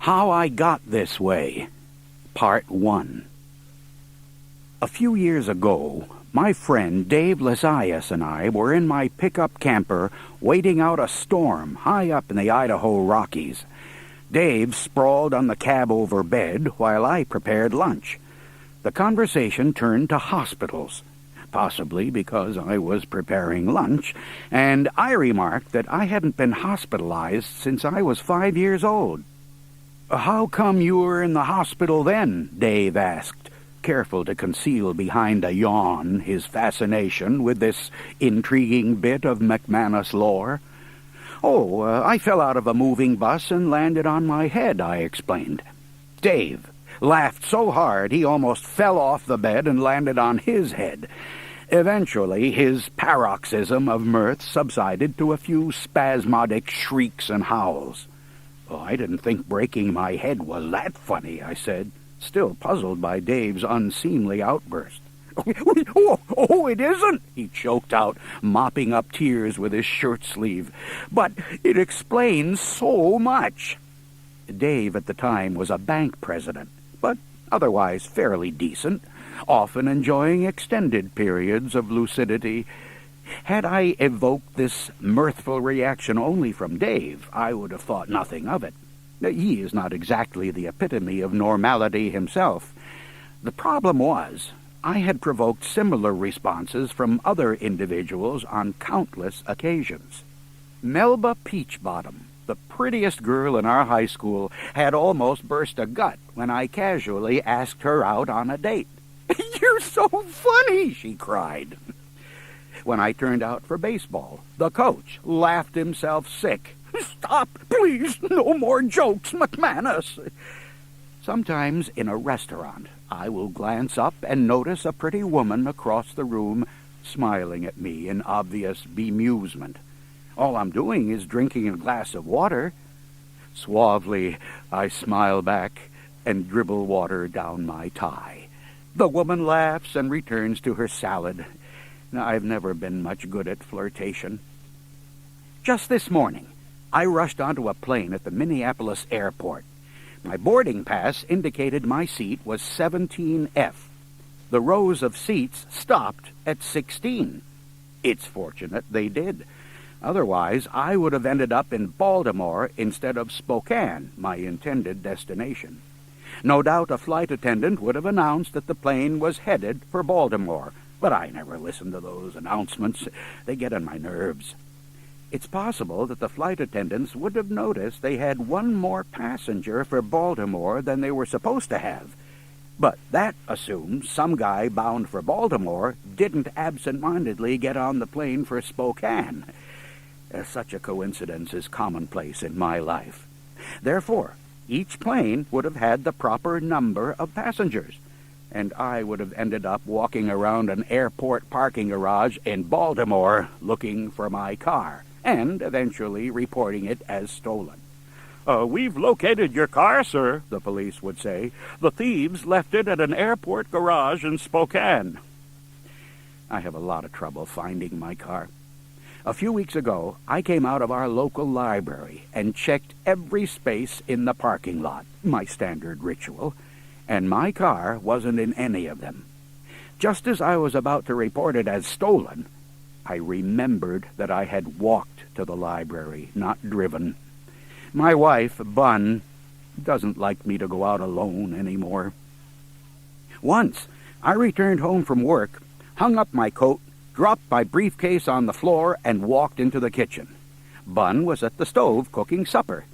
How I Got This Way, Part 1. A few years ago, my friend Dave Lasias and I were in my pickup camper waiting out a storm high up in the Idaho Rockies. Dave sprawled on the cab-over bed while I prepared lunch. The conversation turned to hospitals, possibly because I was preparing lunch, and I remarked that I hadn't been hospitalized since I was 5 years old. "How come you were in the hospital then?" Dave asked, careful to conceal behind a yawn his fascination with this intriguing bit of McManus lore. I fell out of a moving bus and landed on my head," I explained. Dave laughed so hard he almost fell off the bed and landed on his head. Eventually, his paroxysm of mirth subsided to a few spasmodic shrieks and howls. "I didn't think breaking my head was that funny," I said, still puzzled by Dave's unseemly outburst. It isn't," he choked out, mopping up tears with his shirt sleeve. "But it explains so much." Dave at the time was a bank president, but otherwise fairly decent, often enjoying extended periods of lucidity. Had I evoked this mirthful reaction only from Dave, I would have thought nothing of it. He is not exactly the epitome of normality himself. The problem was, I had provoked similar responses from other individuals on countless occasions. Melba Peachbottom, the prettiest girl in our high school, had almost burst a gut when I casually asked her out on a date. "You're so funny," she cried. When I turned out for baseball, the coach laughed himself sick. "Stop, please, no more jokes, McManus." Sometimes in a restaurant, I will glance up and notice a pretty woman across the room smiling at me in obvious bemusement. All I'm doing is drinking a glass of water. Suavely, I smile back and dribble water down my tie. The woman laughs and returns to her salad. I've never been much good at flirtation. Just this morning, I rushed onto a plane at the Minneapolis airport. My boarding pass indicated my seat was 17F. The rows of seats stopped at 16. It's fortunate they did. Otherwise, I would have ended up in Baltimore instead of Spokane, my intended destination. No doubt a flight attendant would have announced that the plane was headed for Baltimore, but I never listen to those announcements. They get on my nerves. It's possible that the flight attendants would have noticed they had one more passenger for Baltimore than they were supposed to have. But that assumes some guy bound for Baltimore didn't absent-mindedly get on the plane for Spokane. Such a coincidence is commonplace in my life. Therefore, each plane would have had the proper number of passengers, and I would have ended up walking around an airport parking garage in Baltimore looking for my car, and eventually reporting it as stolen. "We've located your car, sir," the police would say. "The thieves left it at an airport garage in Spokane." I have a lot of trouble finding my car. A few weeks ago, I came out of our local library and checked every space in the parking lot, my standard ritual, and my car wasn't in any of them. Just as I was about to report it as stolen, I remembered that I had walked to the library, not driven. My wife, Bun, doesn't like me to go out alone anymore. Once, I returned home from work, hung up my coat, dropped my briefcase on the floor, and walked into the kitchen. Bun was at the stove cooking supper.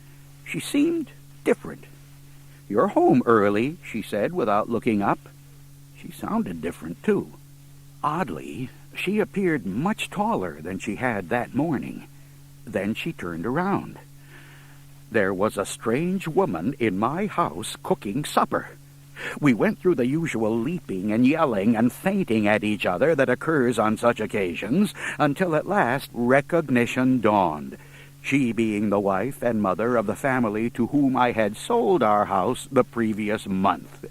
She seemed different. "You're home early," she said without looking up. She sounded different, too. Oddly, she appeared much taller than she had that morning. Then she turned around. There was a strange woman in my house cooking supper. We went through the usual leaping and yelling and fainting at each other that occurs on such occasions, until at last recognition dawned, she being the wife and mother of the family to whom I had sold our house the previous month.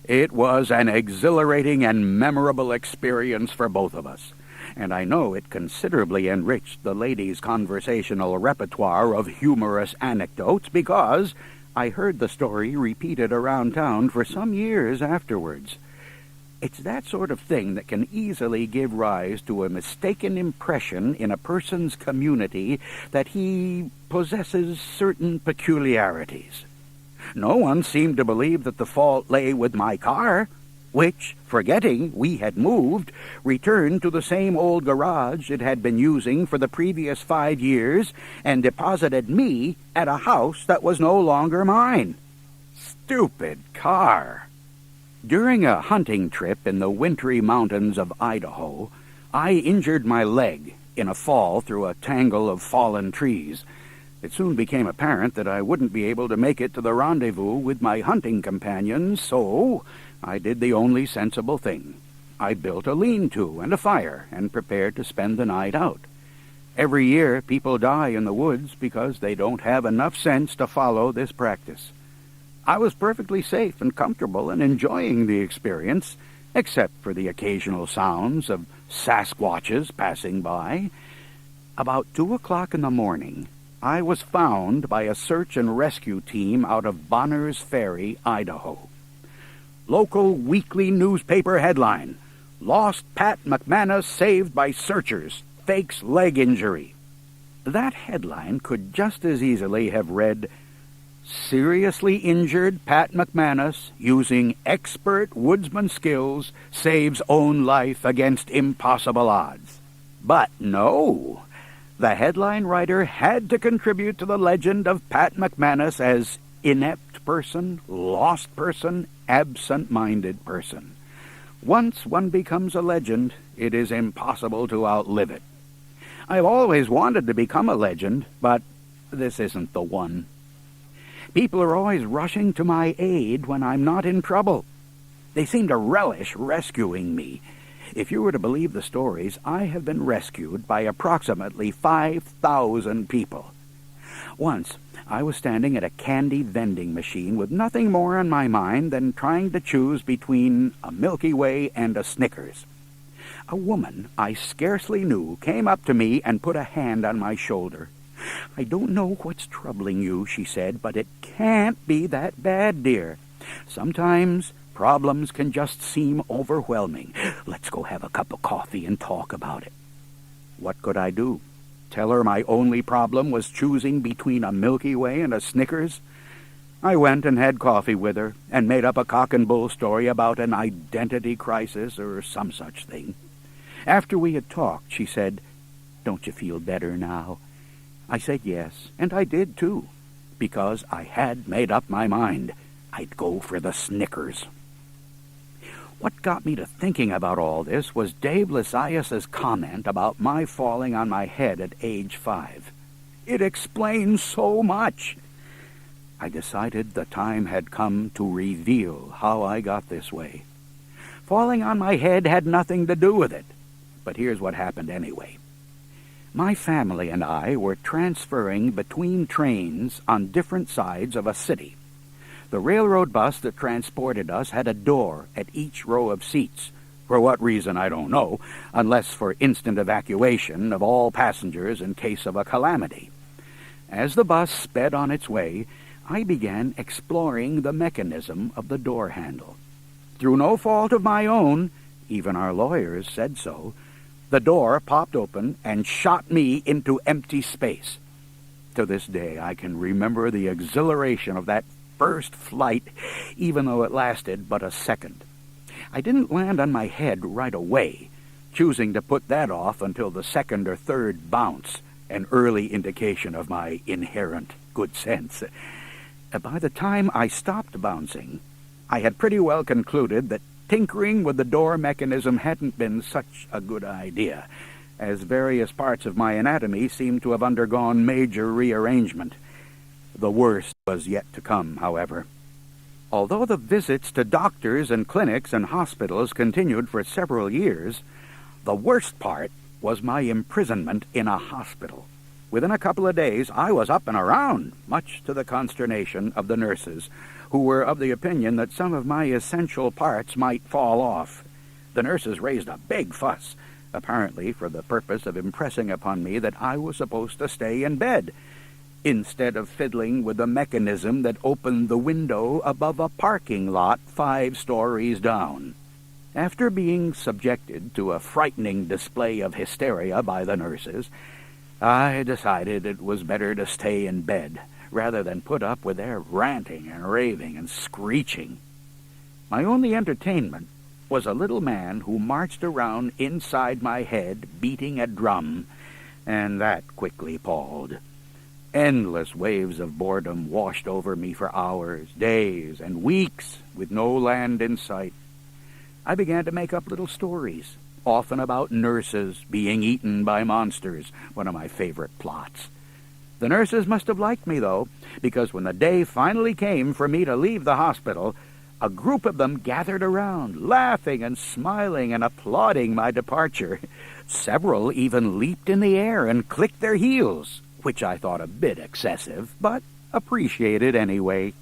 It was an exhilarating and memorable experience for both of us, and I know it considerably enriched the lady's conversational repertoire of humorous anecdotes because I heard the story repeated around town for some years afterwards. It's that sort of thing that can easily give rise to a mistaken impression in a person's community that he possesses certain peculiarities. No one seemed to believe that the fault lay with my car, which, forgetting we had moved, returned to the same old garage it had been using for the previous 5 years and deposited me at a house that was no longer mine. Stupid car! During a hunting trip in the wintry mountains of Idaho, I injured my leg in a fall through a tangle of fallen trees. It soon became apparent that I wouldn't be able to make it to the rendezvous with my hunting companions, so I did the only sensible thing. I built a lean-to and a fire and prepared to spend the night out. Every year, people die in the woods because they don't have enough sense to follow this practice. I was perfectly safe and comfortable and enjoying the experience, except for the occasional sounds of Sasquatches passing by. About 2 o'clock in the morning, I was found by a search and rescue team out of Bonners Ferry, Idaho. Local weekly newspaper headline: Lost Pat McManus saved by searchers, fakes leg injury. That headline could just as easily have read, Seriously injured Pat McManus, using expert woodsman skills, saves own life against impossible odds. But no, the headline writer had to contribute to the legend of Pat McManus as inept person, lost person, absent-minded person. Once one becomes a legend, it is impossible to outlive it. I've always wanted to become a legend, but this isn't the one. People are always rushing to my aid when I'm not in trouble. They seem to relish rescuing me. If you were to believe the stories, I have been rescued by approximately 5,000 people. Once, I was standing at a candy vending machine with nothing more on my mind than trying to choose between a Milky Way and a Snickers. A woman I scarcely knew came up to me and put a hand on my shoulder. "I don't know what's troubling you," she said, "but it can't be that bad, dear. Sometimes problems can just seem overwhelming. Let's go have a cup of coffee and talk about it." What could I do? Tell her my only problem was choosing between a Milky Way and a Snickers? I went and had coffee with her and made up a cock-and-bull story about an identity crisis or some such thing. After we had talked, she said, "Don't you feel better now?" I said yes, and I did too, because I had made up my mind. I'd go for the Snickers. What got me to thinking about all this was Dave Lysias's comment about my falling on my head at age 5. It explains so much. I decided the time had come to reveal how I got this way. Falling on my head had nothing to do with it, but here's what happened anyway. My family and I were transferring between trains on different sides of a city. The railroad bus that transported us had a door at each row of seats. For what reason, I don't know, unless for instant evacuation of all passengers in case of a calamity. As the bus sped on its way, I began exploring the mechanism of the door handle. Through no fault of my own, even our lawyers said so, the door popped open and shot me into empty space. To this day, I can remember the exhilaration of that first flight, even though it lasted but a second. I didn't land on my head right away, choosing to put that off until the second or third bounce, an early indication of my inherent good sense. By the time I stopped bouncing, I had pretty well concluded that tinkering with the door mechanism hadn't been such a good idea, as various parts of my anatomy seemed to have undergone major rearrangement. The worst was yet to come, however. Although the visits to doctors and clinics and hospitals continued for several years, the worst part was my imprisonment in a hospital. Within a couple of days, I was up and around, much to the consternation of the nurses, who were of the opinion that some of my essential parts might fall off. The nurses raised a big fuss, apparently for the purpose of impressing upon me that I was supposed to stay in bed. instead of fiddling with the mechanism that opened the window above a parking lot 5 stories down. After being subjected to a frightening display of hysteria by the nurses, I decided it was better to stay in bed rather than put up with their ranting and raving and screeching. My only entertainment was a little man who marched around inside my head beating a drum, and that quickly palled. Endless waves of boredom washed over me for hours, days, and weeks with no land in sight. I began to make up little stories, often about nurses being eaten by monsters, one of my favorite plots. The nurses must have liked me, though, because when the day finally came for me to leave the hospital, a group of them gathered around, laughing and smiling and applauding my departure. Several even leaped in the air and clicked their heels, which I thought a bit excessive, but appreciated anyway.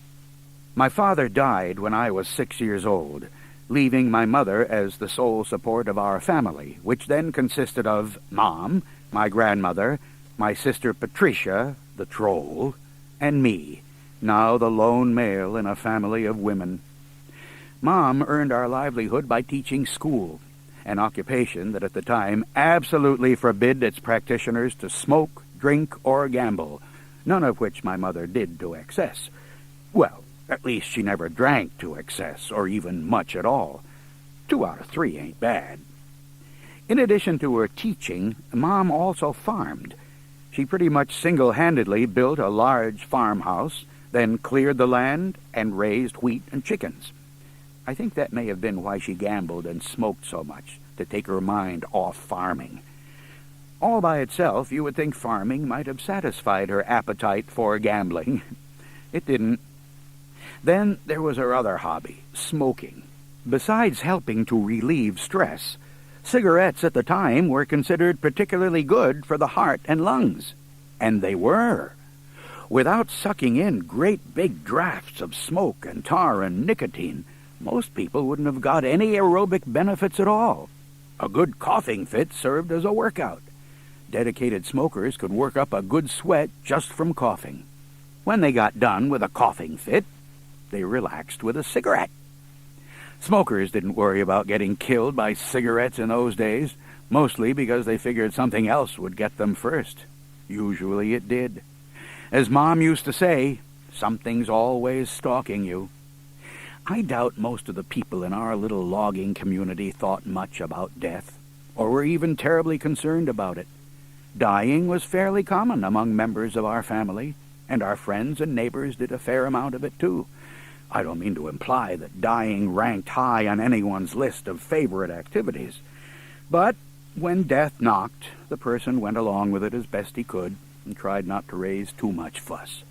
My father died when I was 6 years old, leaving my mother as the sole support of our family, which then consisted of Mom, my grandmother, my sister Patricia, the troll, and me, now the lone male in a family of women. Mom earned our livelihood by teaching school, an occupation that at the time absolutely forbid its practitioners to smoke, drink, or gamble, none of which my mother did to excess. Well, at least she never drank to excess, or even much at all. 2 out of 3 ain't bad. In addition to her teaching, Mom also farmed. She pretty much single-handedly built a large farmhouse, then cleared the land and raised wheat and chickens. I think that may have been why she gambled and smoked so much, to take her mind off farming. All by itself, you would think farming might have satisfied her appetite for gambling. It didn't. Then there was her other hobby, smoking. Besides helping to relieve stress, cigarettes at the time were considered particularly good for the heart and lungs. And they were. Without sucking in great big drafts of smoke and tar and nicotine, most people wouldn't have got any aerobic benefits at all. A good coughing fit served as a workout. Dedicated smokers could work up a good sweat just from coughing. When they got done with a coughing fit, they relaxed with a cigarette. Smokers didn't worry about getting killed by cigarettes in those days, mostly because they figured something else would get them first. Usually it did. As Mom used to say, something's always stalking you. I doubt most of the people in our little logging community thought much about death, or were even terribly concerned about it. Dying was fairly common among members of our family, and our friends and neighbors did a fair amount of it too. I don't mean to imply that dying ranked high on anyone's list of favorite activities, but when death knocked, the person went along with it as best he could and tried not to raise too much fuss.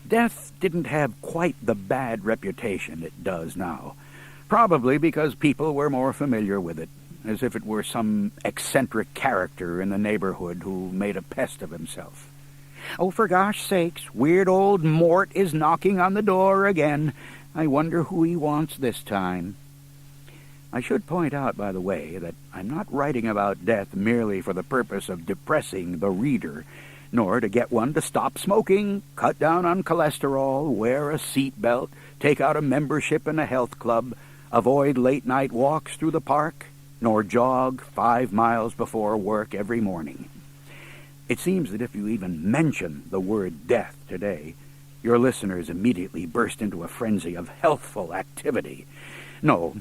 Death didn't have quite the bad reputation it does now, probably because people were more familiar with it, as if it were some eccentric character in the neighborhood who made a pest of himself. Oh, for gosh sakes, weird old Mort is knocking on the door again. I wonder who he wants this time. I should point out, by the way, that I'm not writing about death merely for the purpose of depressing the reader, nor to get one to stop smoking, cut down on cholesterol, wear a seat belt, take out a membership in a health club, avoid late-night walks through the park, nor jog 5 miles before work every morning. It seems that if you even mention the word death today, your listeners immediately burst into a frenzy of healthful activity. No,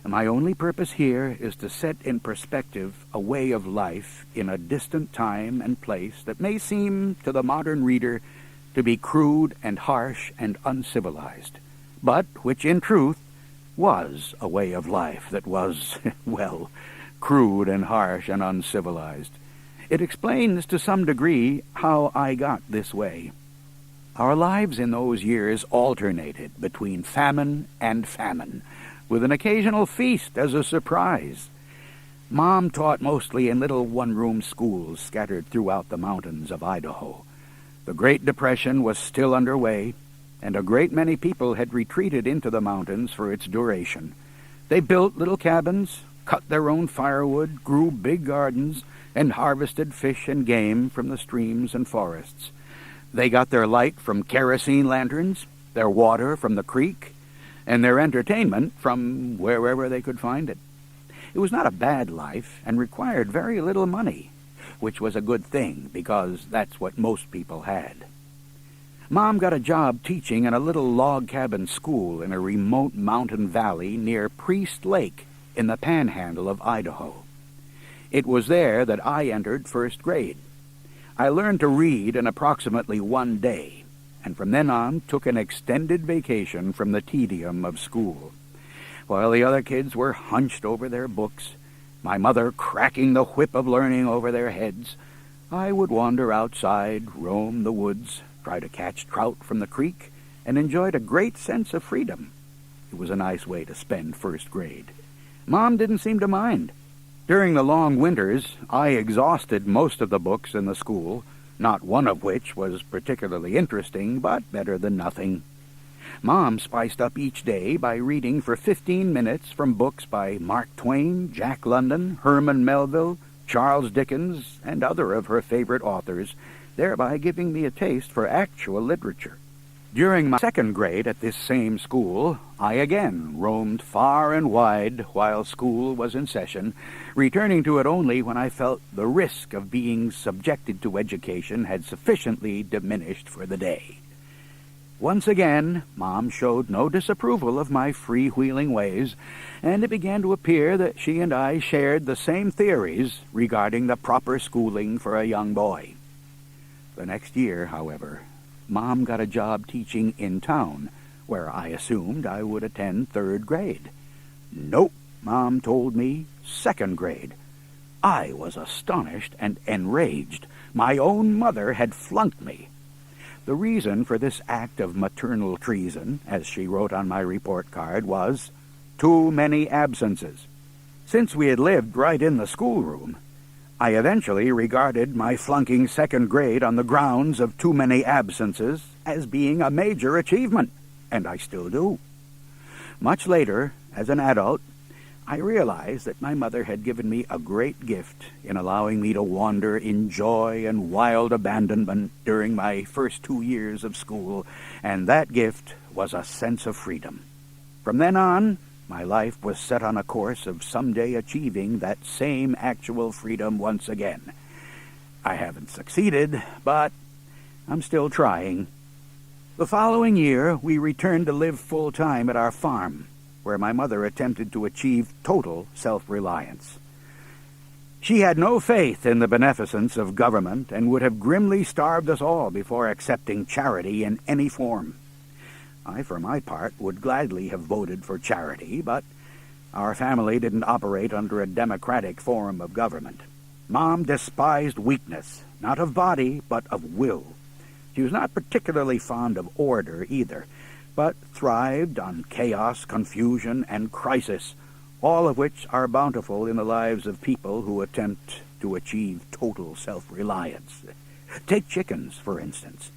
my only purpose here is to set in perspective a way of life in a distant time and place that may seem to the modern reader to be crude and harsh and uncivilized, but which in truth was a way of life that was, well, crude and harsh and uncivilized. It explains to some degree how I got this way. Our lives in those years alternated between famine and famine, with an occasional feast as a surprise. Mom taught mostly in little one-room schools scattered throughout the mountains of Idaho. The Great Depression was still underway, and a great many people had retreated into the mountains for its duration. They built little cabins, cut their own firewood, grew big gardens, and harvested fish and game from the streams and forests. They got their light from kerosene lanterns, their water from the creek, and their entertainment from wherever they could find it. It was not a bad life and required very little money, which was a good thing because that's what most people had. Mom got a job teaching in a little log cabin school in a remote mountain valley near Priest Lake in the panhandle of Idaho. It was there that I entered first grade. I learned to read in approximately one day, and from then on took an extended vacation from the tedium of school. While the other kids were hunched over their books, my mother cracking the whip of learning over their heads, I would wander outside, roam the woods, try to catch trout from the creek, and enjoyed a great sense of freedom. It was a nice way to spend first grade. Mom didn't seem to mind. During the long winters, I exhausted most of the books in the school, not one of which was particularly interesting, but better than nothing. Mom spiced up each day by reading for 15 minutes from books by Mark Twain, Jack London, Herman Melville, Charles Dickens, and other of her favorite authors, thereby giving me a taste for actual literature. During my second grade at this same school, I again roamed far and wide while school was in session, returning to it only when I felt the risk of being subjected to education had sufficiently diminished for the day. Once again, Mom showed no disapproval of my freewheeling ways, and it began to appear that she and I shared the same theories regarding the proper schooling for a young boy. The next year, however, Mom got a job teaching in town, where I assumed I would attend third grade. Nope, Mom told me, second grade. I was astonished and enraged. My own mother had flunked me. The reason for this act of maternal treason, as she wrote on my report card, was too many absences. Since we had lived right in the schoolroom, I eventually regarded my flunking second grade on the grounds of too many absences as being a major achievement, and I still do. Much later, as an adult, I realized that my mother had given me a great gift in allowing me to wander in joy and wild abandonment during my first 2 years of school, and that gift was a sense of freedom. From then on, my life was set on a course of someday achieving that same actual freedom once again. I haven't succeeded, but I'm still trying. The following year, we returned to live full-time at our farm, where my mother attempted to achieve total self-reliance. She had no faith in the beneficence of government and would have grimly starved us all before accepting charity in any form. I, for my part, would gladly have voted for charity, but our family didn't operate under a democratic form of government. Mom despised weakness, not of body, but of will. She was not particularly fond of order either, but thrived on chaos, confusion, and crisis, all of which are bountiful in the lives of people who attempt to achieve total self-reliance. Take chickens, for instance.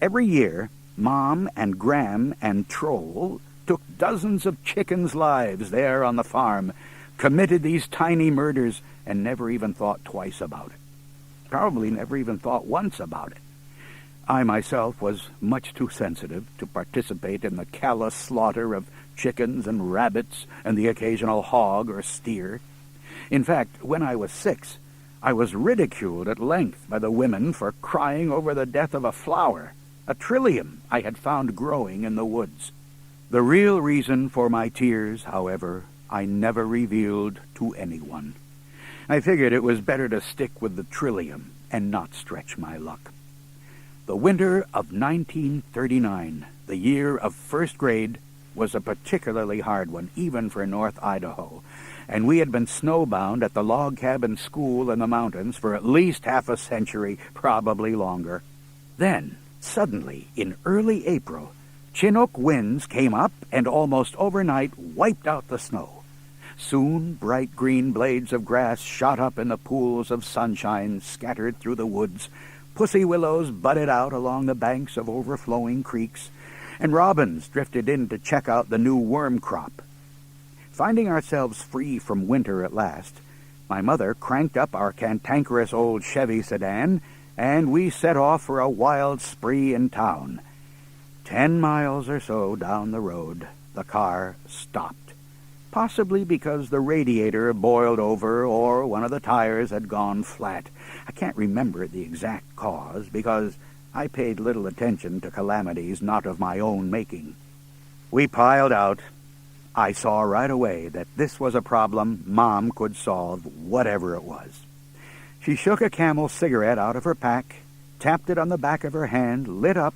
Every year, Mom and Gram and Troll took dozens of chickens' lives there on the farm, committed these tiny murders, and never even thought twice about it. Probably never even thought once about it. I myself was much too sensitive to participate in the callous slaughter of chickens and rabbits and the occasional hog or steer. In fact, when I was 6, I was ridiculed at length by the women for crying over the death of a flower, a trillium I had found growing in the woods. The real reason for my tears, however, I never revealed to anyone. I figured it was better to stick with the trillium and not stretch my luck. The winter of 1939, the year of first grade, was a particularly hard one, even for North Idaho, and we had been snowbound at the log cabin school in the mountains for at least half a century, probably longer. Then, suddenly, in early April, Chinook winds came up and almost overnight wiped out the snow. Soon, bright green blades of grass shot up in the pools of sunshine scattered through the woods. Pussy willows budded out along the banks of overflowing creeks, and robins drifted in to check out the new worm crop. Finding ourselves free from winter at last, my mother cranked up our cantankerous old Chevy sedan and we set off for a wild spree in town. 10 miles or so down the road, the car stopped, possibly because the radiator boiled over or one of the tires had gone flat. I can't remember the exact cause because I paid little attention to calamities not of my own making. We piled out. I saw right away that this was a problem Mom could solve, whatever it was. She shook a Camel cigarette out of her pack, tapped it on the back of her hand, lit up,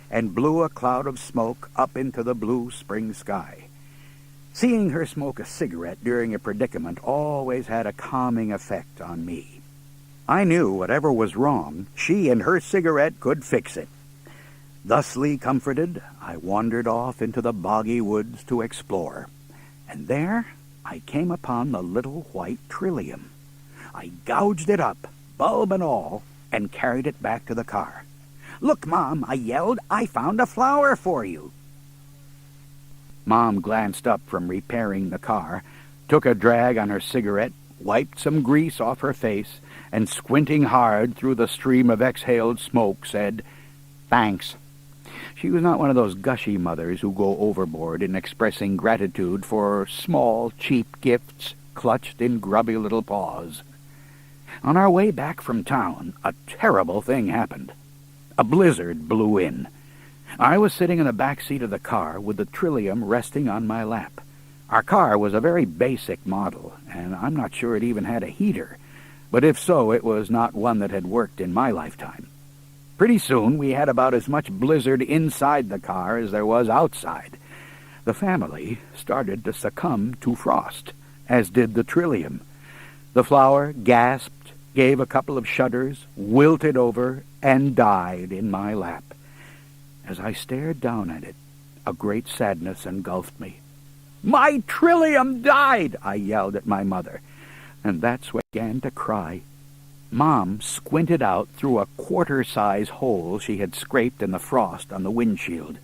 and blew a cloud of smoke up into the blue spring sky. Seeing her smoke a cigarette during a predicament always had a calming effect on me. I knew whatever was wrong, she and her cigarette could fix it. Thusly comforted, I wandered off into the boggy woods to explore, and there I came upon the little white trillium. I gouged it up, bulb and all, and carried it back to the car. "Look, Mom," I yelled, "I found a flower for you." Mom glanced up from repairing the car, took a drag on her cigarette, wiped some grease off her face, and squinting hard through the stream of exhaled smoke, said, "Thanks." She was not one of those gushy mothers who go overboard in expressing gratitude for small, cheap gifts clutched in grubby little paws. On our way back from town, a terrible thing happened. A blizzard blew in. I was sitting in the back seat of the car with the trillium resting on my lap. Our car was a very basic model, and I'm not sure it even had a heater, but if so, it was not one that had worked in my lifetime. Pretty soon, we had about as much blizzard inside the car as there was outside. The family started to succumb to frost, as did the trillium. The flower gasped, gave a couple of shudders, wilted over, and died in my lap. As I stared down at it, a great sadness engulfed me. "My trillium died!" I yelled at my mother, and that's when I began to cry. Mom squinted out through a quarter-size hole she had scraped in the frost on the windshield.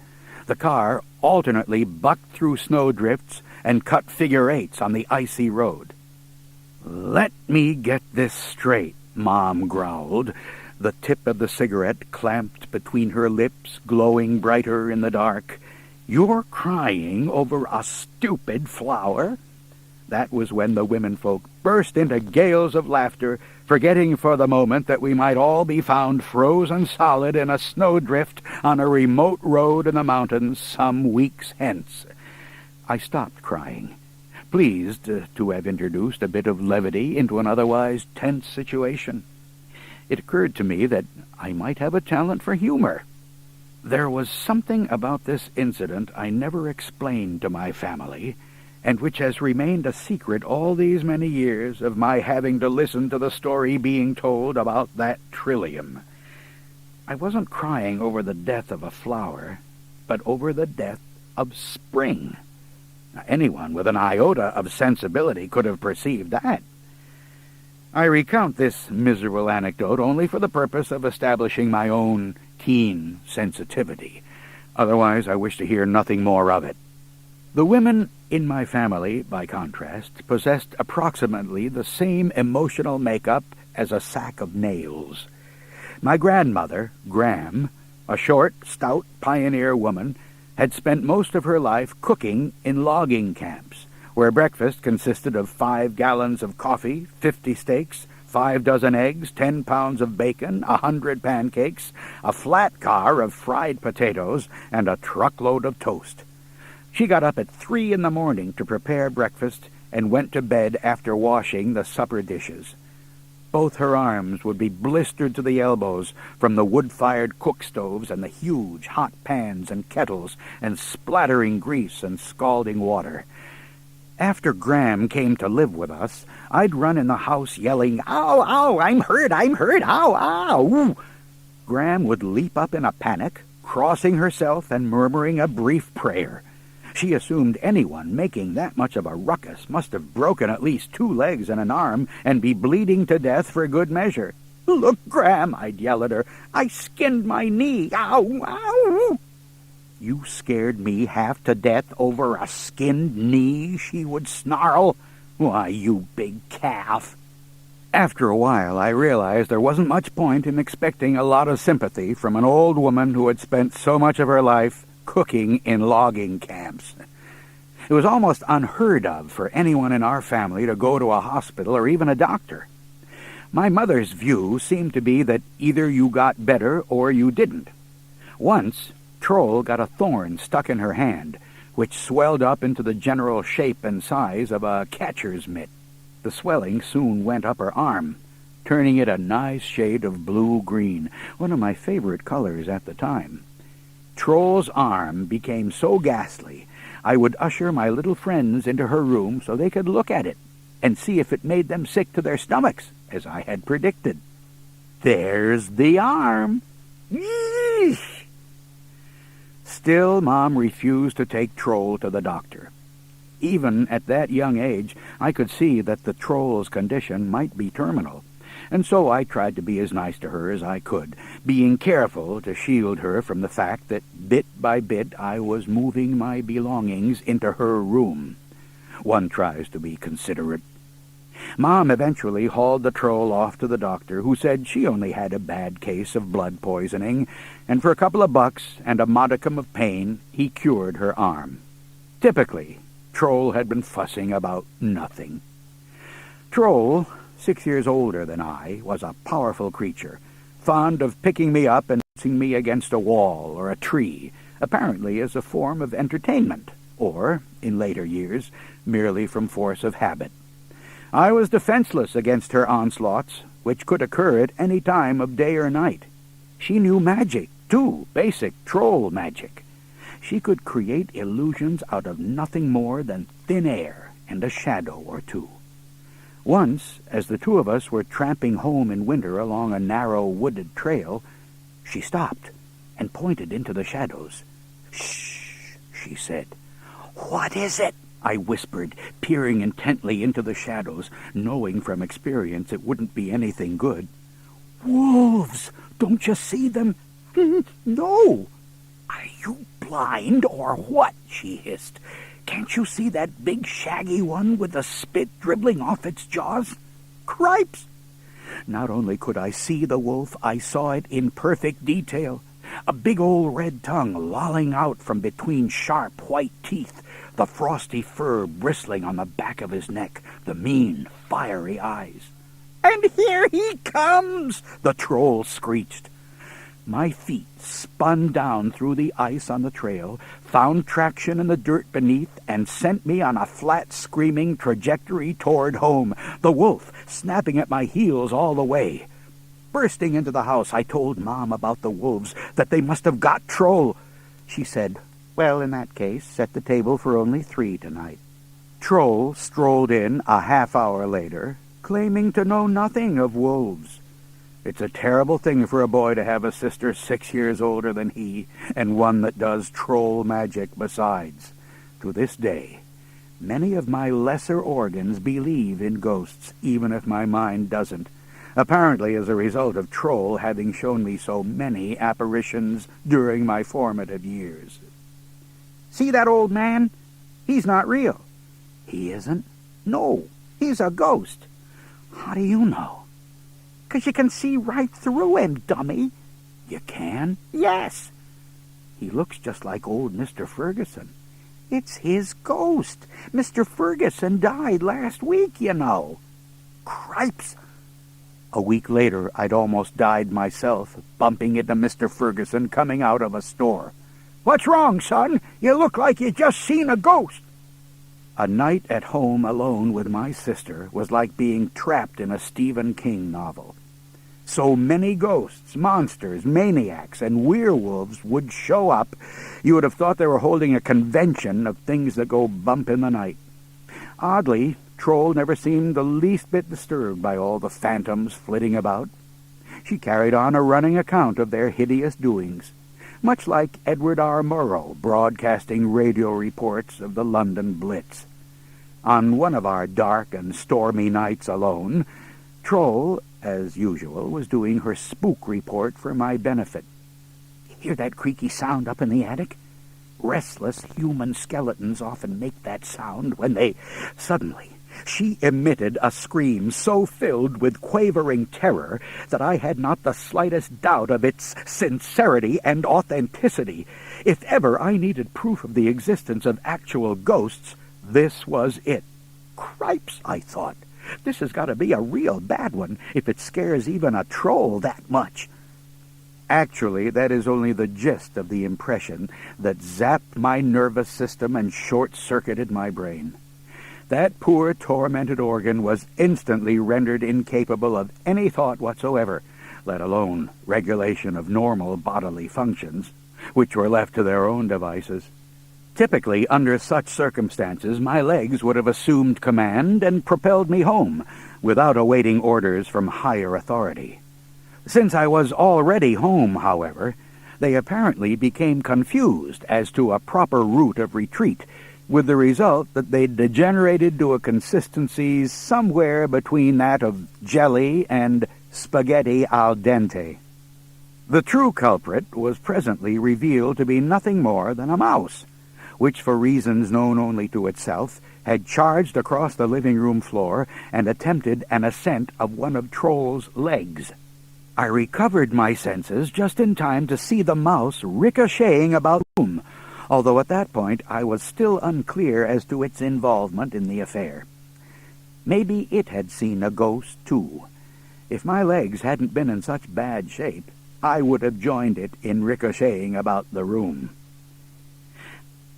The car alternately bucked through snowdrifts and cut figure-eights on the icy road. "Let me get this straight," Mom growled, the tip of the cigarette clamped between her lips, glowing brighter in the dark. "You're crying over a stupid flower?" That was when the womenfolk burst into gales of laughter, forgetting for the moment that we might all be found frozen solid in a snowdrift on a remote road in the mountains some weeks hence. I stopped crying, pleased to have introduced a bit of levity into an otherwise tense situation. It occurred to me that I might have a talent for humor. There was something about this incident I never explained to my family, and which has remained a secret all these many years of my having to listen to the story being told about that trillium. I wasn't crying over the death of a flower, but over the death of spring. Now, anyone with an iota of sensibility could have perceived that. I recount this miserable anecdote only for the purpose of establishing my own keen sensitivity. Otherwise, I wish to hear nothing more of it. The women in my family, by contrast, possessed approximately the same emotional makeup as a sack of nails. My grandmother, Gram, a short, stout pioneer woman, had spent most of her life cooking in logging camps, where breakfast consisted of 5 gallons of coffee, 50 steaks, 5 dozen eggs, 10 pounds of bacon, 100 pancakes, a flat car of fried potatoes, and a truckload of toast. She got up at 3 in the morning to prepare breakfast and went to bed after washing the supper dishes. Both her arms would be blistered to the elbows from the wood-fired cook stoves and the huge hot pans and kettles and splattering grease and scalding water. After Gram came to live with us, I'd run in the house yelling, "Ow, ow, I'm hurt, ow, ow!" Gram would leap up in a panic, crossing herself and murmuring a brief prayer. She assumed anyone making that much of a ruckus must have broken at least 2 legs and an arm and be bleeding to death for good measure. "Look, Gram," I'd yell at her, "I skinned my knee, ow, ow!" "You scared me half to death over a skinned knee," she would snarl. "Why, you big calf." After a while, I realized there wasn't much point in expecting a lot of sympathy from an old woman who had spent so much of her life cooking in logging camps. It was almost unheard of for anyone in our family to go to a hospital or even a doctor. My mother's view seemed to be that either you got better or you didn't. Once, Troll got a thorn stuck in her hand, which swelled up into the general shape and size of a catcher's mitt. The swelling soon went up her arm, turning it a nice shade of blue-green, one of my favorite colors at the time. Troll's arm became so ghastly, I would usher my little friends into her room so they could look at it and see if it made them sick to their stomachs, as I had predicted. There's the arm. Yeesh! Still, Mom refused to take Troll to the doctor. Even at that young age, I could see that the Troll's condition might be terminal, and so I tried to be as nice to her as I could, being careful to shield her from the fact that bit by bit I was moving my belongings into her room. One tries to be considerate. Mom eventually hauled the Troll off to the doctor, who said she only had a bad case of blood poisoning, and for a couple of bucks and a modicum of pain, he cured her arm. Typically, Troll had been fussing about nothing. Troll, 6 years older than I, was a powerful creature, fond of picking me up and bouncing me against a wall or a tree, apparently as a form of entertainment, or, in later years, merely from force of habit. I was defenseless against her onslaughts, which could occur at any time of day or night. She knew magic, too, basic Troll magic. She could create illusions out of nothing more than thin air and a shadow or two. Once, as the two of us were tramping home in winter along a narrow wooded trail, she stopped and pointed into the shadows. "Shh," she said. "What is it?" I whispered, peering intently into the shadows, knowing from experience it wouldn't be anything good. "Wolves! Don't you see them?" "No." "Are you blind or what?" she hissed. "Can't you see that big shaggy one with the spit dribbling off its jaws? Cripes!" Not only could I see the wolf, I saw it in perfect detail. A big old red tongue lolling out from between sharp white teeth, the frosty fur bristling on the back of his neck, the mean, fiery eyes. "And here he comes!" the Troll screeched. My feet spun down through the ice on the trail, found traction in the dirt beneath, and sent me on a flat, screaming trajectory toward home, the wolf snapping at my heels all the way. Bursting into the house, I told Mom about the wolves, that they must have got Troll. She said, "Well, in that case, set the table for only 3 tonight." Troll strolled in a half-hour later, claiming to know nothing of wolves. It's a terrible thing for a boy to have a sister 6 years older than he, and one that does Troll magic besides. To this day, many of my lesser organs believe in ghosts, even if my mind doesn't, apparently as a result of Troll having shown me so many apparitions during my formative years. "See that old man? He's not real." "He isn't?" "No, he's a ghost." "How do you know?" "'Cause you can see right through him, dummy." "You can?" "Yes." "He looks just like old Mr. Ferguson." "It's his ghost. Mr. Ferguson died last week, you know." "Cripes!" A week later, I'd almost died myself, bumping into Mr. Ferguson coming out of a store. "What's wrong, son? You look like you just seen a ghost." A night at home alone with my sister was like being trapped in a Stephen King novel. So many ghosts, monsters, maniacs, and werewolves would show up, you would have thought they were holding a convention of things that go bump in the night. Oddly, Troll never seemed the least bit disturbed by all the phantoms flitting about. She carried on a running account of their hideous doings, much like Edward R. Murrow broadcasting radio reports of the London Blitz. On one of our dark and stormy nights alone, Troll, as usual, was doing her spook report for my benefit. "Hear that creaky sound up in the attic? Restless human skeletons often make that sound when they... Suddenly, She emitted a scream so filled with quavering terror that I had not the slightest doubt of its sincerity and authenticity. If ever I needed proof of the existence of actual ghosts, this was it. Cripes, I thought. This has got to be a real bad one if it scares even a troll that much. Actually, that is only the gist of the impression that zapped my nervous system and short-circuited my brain. That poor, tormented organ was instantly rendered incapable of any thought whatsoever, let alone regulation of normal bodily functions, which were left to their own devices. Typically, under such circumstances, my legs would have assumed command and propelled me home, without awaiting orders from higher authority. Since I was already home, however, they apparently became confused as to a proper route of retreat, with the result that they degenerated to a consistency somewhere between that of jelly and spaghetti al dente. The true culprit was presently revealed to be nothing more than a mouse, which, for reasons known only to itself, had charged across the living-room floor and attempted an ascent of one of Troll's legs. I recovered my senses just in time to see the mouse ricocheting about the room, although at that point I was still unclear as to its involvement in the affair. Maybe it had seen a ghost, too. If my legs hadn't been in such bad shape, I would have joined it in ricocheting about the room.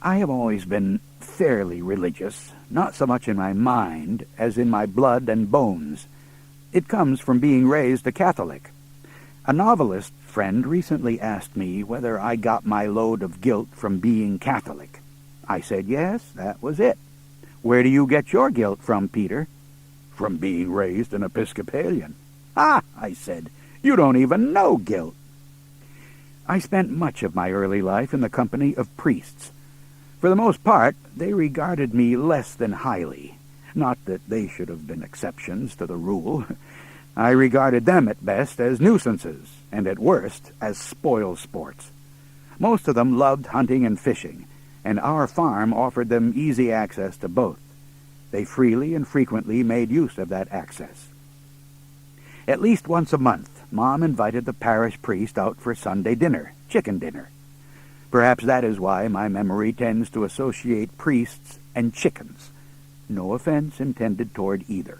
I have always been fairly religious, not so much in my mind as in my blood and bones. It comes from being raised a Catholic. A novelist friend recently asked me whether I got my load of guilt from being Catholic. I said yes, that was it. Where do you get your guilt from, Peter? From being raised an Episcopalian. Ah, I said, you don't even know guilt. I spent much of my early life in the company of priests. For the most part, they regarded me less than highly. Not that they should have been exceptions to the rule. I regarded them at best as nuisances, and at worst as spoil sports. Most of them loved hunting and fishing, and our farm offered them easy access to both. They freely and frequently made use of that access. At least once a month, Mom invited the parish priest out for Sunday dinner, chicken dinner. Perhaps that is why my memory tends to associate priests and chickens. No offense intended toward either.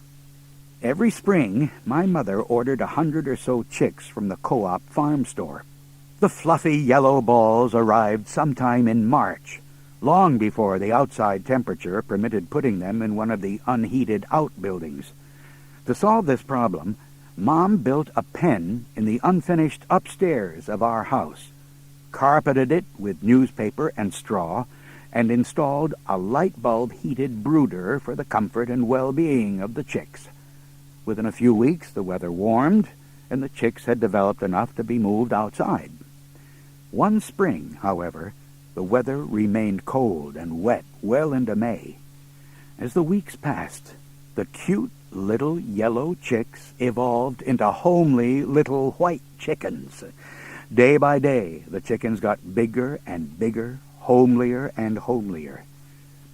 Every spring, my mother ordered 100 or so chicks from the co-op farm store. The fluffy yellow balls arrived sometime in March, long before the outside temperature permitted putting them in one of the unheated outbuildings. To solve this problem, Mom built a pen in the unfinished upstairs of our house, carpeted it with newspaper and straw, and installed a light-bulb-heated brooder for the comfort and well-being of the chicks. Within a few weeks, the weather warmed, and the chicks had developed enough to be moved outside. One spring, however, the weather remained cold and wet well into May. As the weeks passed, the cute little yellow chicks evolved into homely little white chickens. Day by day, the chickens got bigger and bigger, homelier and homelier.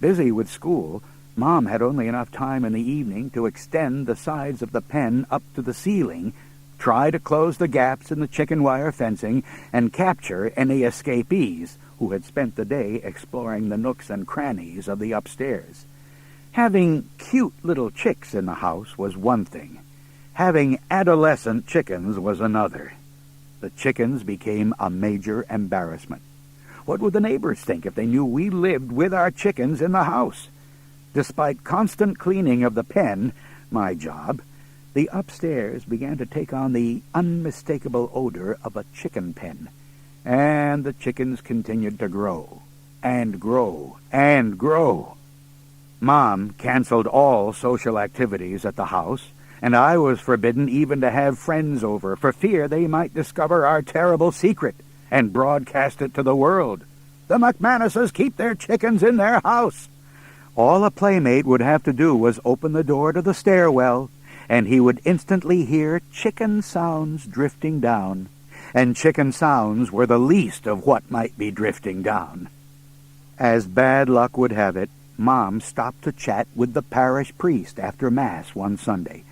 Busy with school, Mom had only enough time in the evening to extend the sides of the pen up to the ceiling, try to close the gaps in the chicken wire fencing, and capture any escapees who had spent the day exploring the nooks and crannies of the upstairs. Having cute little chicks in the house was one thing. Having adolescent chickens was another. The chickens became a major embarrassment. What would the neighbors think if they knew we lived with our chickens in the house? Despite constant cleaning of the pen, my job, the upstairs began to take on the unmistakable odor of a chicken pen, and the chickens continued to grow, and grow, and grow. Mom canceled all social activities at the house, and I was forbidden even to have friends over for fear they might discover our terrible secret and broadcast it to the world. The McManuses keep their chickens in their house. All a playmate would have to do was open the door to the stairwell, and he would instantly hear chicken sounds drifting down, and chicken sounds were the least of what might be drifting down. As bad luck would have it, Mom stopped to chat with the parish priest after Mass one Sunday,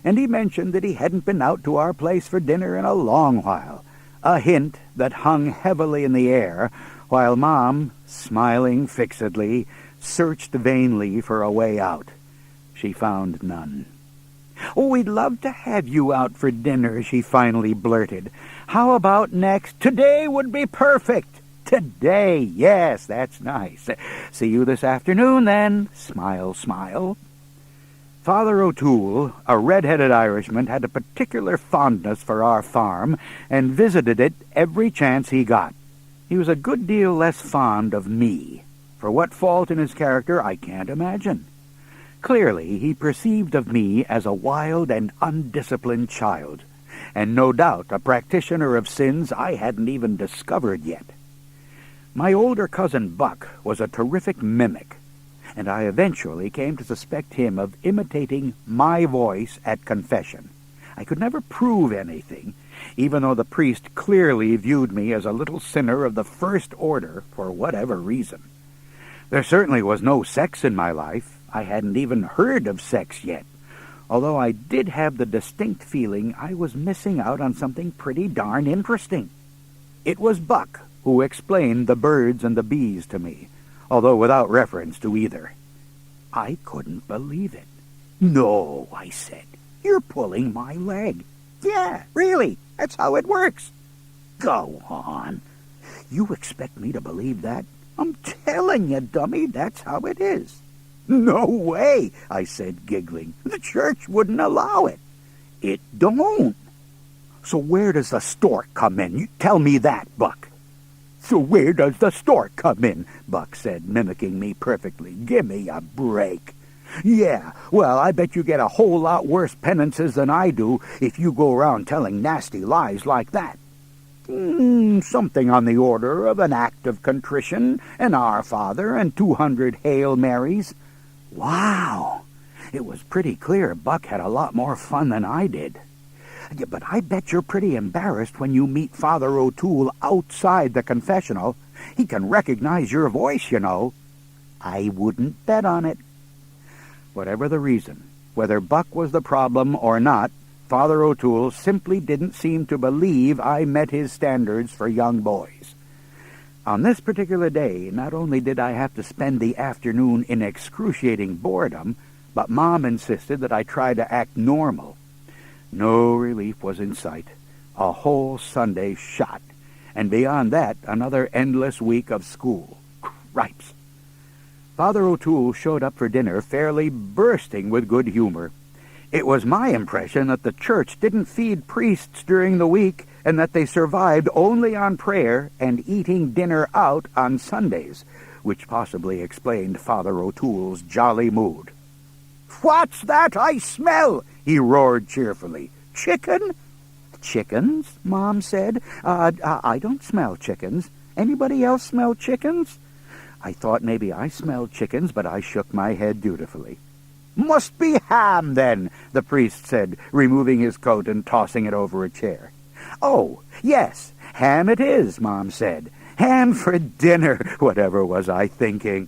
and he mentioned that he hadn't been out to our place for dinner in a long while, a hint that hung heavily in the air, while Mom, smiling fixedly, searched vainly for a way out. She found none. "Oh, we'd love to have you out for dinner," she finally blurted. "How about next? Today would be perfect." "Today, yes, that's nice. See you this afternoon, then." Smile, smile. Father O'Toole, a red-headed Irishman, had a particular fondness for our farm and visited it every chance he got. He was a good deal less fond of me. For what fault in his character, I can't imagine. Clearly, he perceived of me as a wild and undisciplined child, and no doubt a practitioner of sins I hadn't even discovered yet. My older cousin Buck was a terrific mimic, and I eventually came to suspect him of imitating my voice at confession. I could never prove anything, even though the priest clearly viewed me as a little sinner of the first order for whatever reason. There certainly was no sex in my life. I hadn't even heard of sex yet, although I did have the distinct feeling I was missing out on something pretty darn interesting. It was Buck who explained the birds and the bees to me, although without reference to either. I couldn't believe it. "No," I said, "you're pulling my leg." "Yeah, really, that's how it works." "Go on. You expect me to believe that? I'm telling you, dummy, that's how it is." "No way," I said, giggling. "The church wouldn't allow it." "It don't." "So where does the stork come in? You tell me that, Buck." "So where does the stork come in?" Buck said, mimicking me perfectly. "Gimme a break." "Yeah, well, I bet you get a whole lot worse penances than I do if you go around telling nasty lies like that." Something on the order of an act of contrition, an Our Father, and 200 Hail Marys." Wow! It was pretty clear Buck had a lot more fun than I did. "Yeah, but I bet you're pretty embarrassed when you meet Father O'Toole outside the confessional. He can recognize your voice, you know." "I wouldn't bet on it." Whatever the reason, whether Buck was the problem or not, Father O'Toole simply didn't seem to believe I met his standards for young boys. On this particular day, not only did I have to spend the afternoon in excruciating boredom, but Mom insisted that I try to act normal. No relief was in sight. A whole Sunday shot, and beyond that, another endless week of school. Cripes! Father O'Toole showed up for dinner fairly bursting with good humor. It was my impression that the church didn't feed priests during the week and that they survived only on prayer and eating dinner out on Sundays, which possibly explained Father O'Toole's jolly mood. "What's that I smell?" he roared cheerfully. "Chicken?" "Chickens?" Mom said. I don't smell chickens. Anybody else smell chickens?" I thought maybe I smelled chickens, but I shook my head dutifully. "Must be ham, then," the priest said, removing his coat and tossing it over a chair. "Oh, yes, ham it is," Mom said. "Ham for dinner, whatever was I thinking?"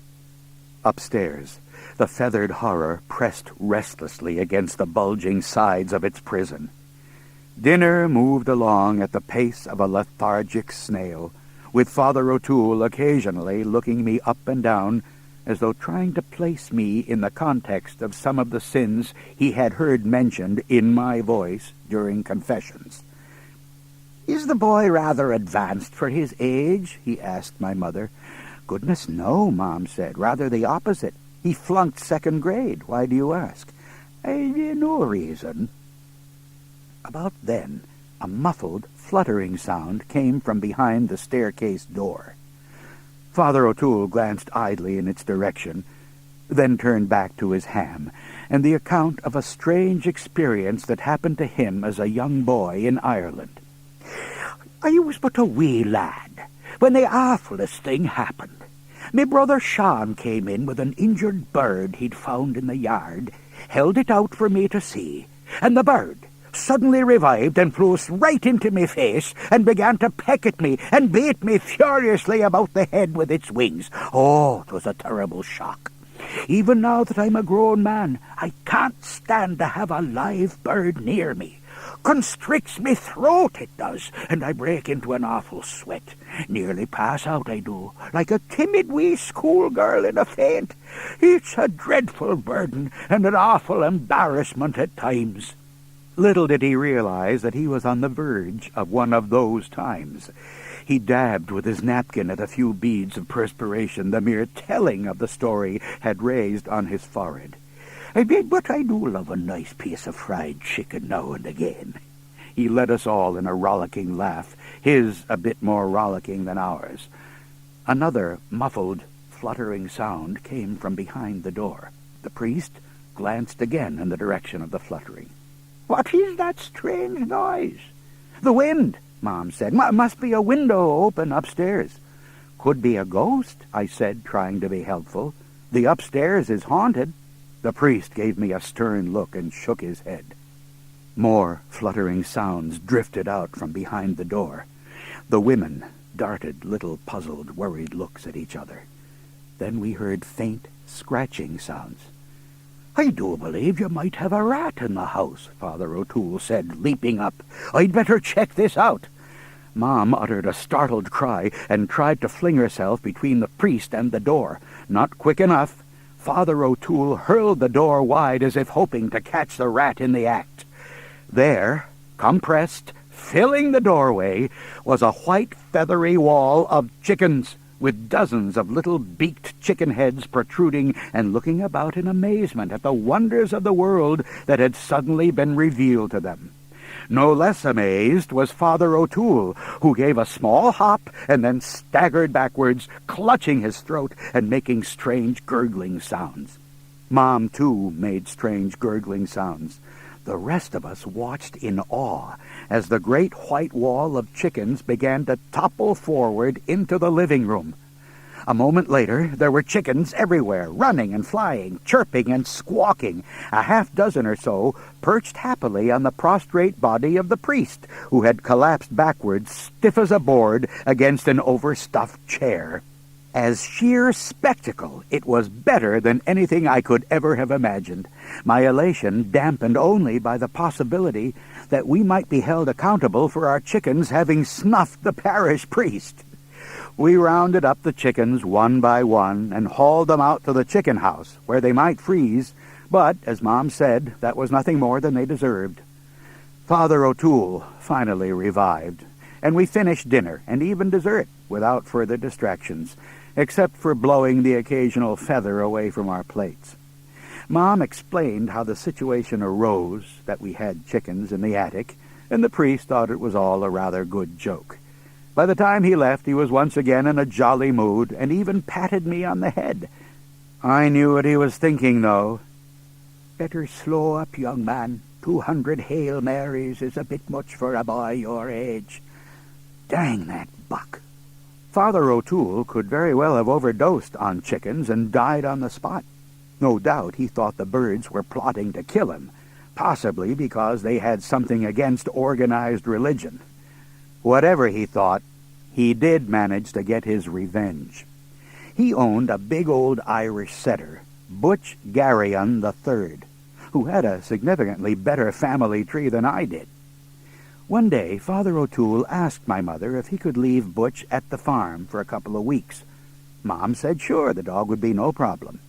Upstairs, the feathered horror pressed restlessly against the bulging sides of its prison. Dinner moved along at the pace of a lethargic snail, with Father O'Toole occasionally looking me up and down as though trying to place me in the context of some of the sins he had heard mentioned in my voice during confessions. "Is the boy rather advanced for his age?" he asked my mother. "Goodness, no," Mom said. "Rather the opposite. He flunked second grade. Why do you ask?" "No reason." About then, a muffled, fluttering sound came from behind the staircase door. Father O'Toole glanced idly in its direction, then turned back to his ham, and the account of a strange experience that happened to him as a young boy in Ireland. "I was but a wee lad when the awfullest thing happened. Me brother Sean came in with an injured bird he'd found in the yard, held it out for me to see, and the bird suddenly revived and flew right into me face and began to peck at me and beat me furiously about the head with its wings. Oh, 'twas a terrible shock. Even now that I'm a grown man, I can't stand to have a live bird near me. Constricts me throat, it does, and I break into an awful sweat. Nearly pass out, I do, like a timid wee schoolgirl in a faint. It's a dreadful burden and an awful embarrassment at times." Little did he realize that he was on the verge of one of those times. He dabbed with his napkin at a few beads of perspiration the mere telling of the story had raised on his forehead. "But I do love a nice piece of fried chicken now and again." He led us all in a rollicking laugh, his a bit more rollicking than ours. Another muffled, fluttering sound came from behind the door. The priest glanced again in the direction of the fluttering. "What is that strange noise?" "The wind," Mom said. "Must be a window open upstairs." "Could be a ghost," I said, trying to be helpful. "The upstairs is haunted." The priest gave me a stern look and shook his head. More fluttering sounds drifted out from behind the door. The women darted little puzzled, worried looks at each other. Then we heard faint, scratching sounds. "I do believe you might have a rat in the house," Father O'Toole said, leaping up. "I'd better check this out." Mom uttered a startled cry and tried to fling herself between the priest and the door. Not quick enough. Father O'Toole hurled the door wide as if hoping to catch the rat in the act. There, compressed, filling the doorway, was a white feathery wall of chickens, with dozens of little beaked chicken heads protruding and looking about in amazement at the wonders of the world that had suddenly been revealed to them. No less amazed was Father O'Toole, who gave a small hop and then staggered backwards, clutching his throat and making strange gurgling sounds. Mom, too, made strange gurgling sounds. The rest of us watched in awe as the great white wall of chickens began to topple forward into the living room. A moment later, there were chickens everywhere, running and flying, chirping and squawking, a half-dozen or so perched happily on the prostrate body of the priest, who had collapsed backwards, stiff as a board, against an overstuffed chair. As sheer spectacle, it was better than anything I could ever have imagined, my elation dampened only by the possibility that we might be held accountable for our chickens having snuffed the parish priest. We rounded up the chickens one by one and hauled them out to the chicken house, where they might freeze, but, as Mom said, that was nothing more than they deserved. Father O'Toole finally revived, and we finished dinner and even dessert without further distractions, except for blowing the occasional feather away from our plates. Mom explained how the situation arose that we had chickens in the attic, and the priest thought it was all a rather good joke. By the time he left, he was once again in a jolly mood, and even patted me on the head. I knew what he was thinking, though. "Better slow up, young man. 200 Hail Marys is a bit much for a boy your age." Dang that buck. Father O'Toole could very well have overdosed on chickens and died on the spot. No doubt he thought the birds were plotting to kill him, possibly because they had something against organized religion. Whatever he thought, he did manage to get his revenge. He owned a big old Irish setter, Butch Garrion III, who had a significantly better family tree than I did. One day, Father O'Toole asked my mother if he could leave Butch at the farm for a couple of weeks. Mom said sure, the dog would be no problem.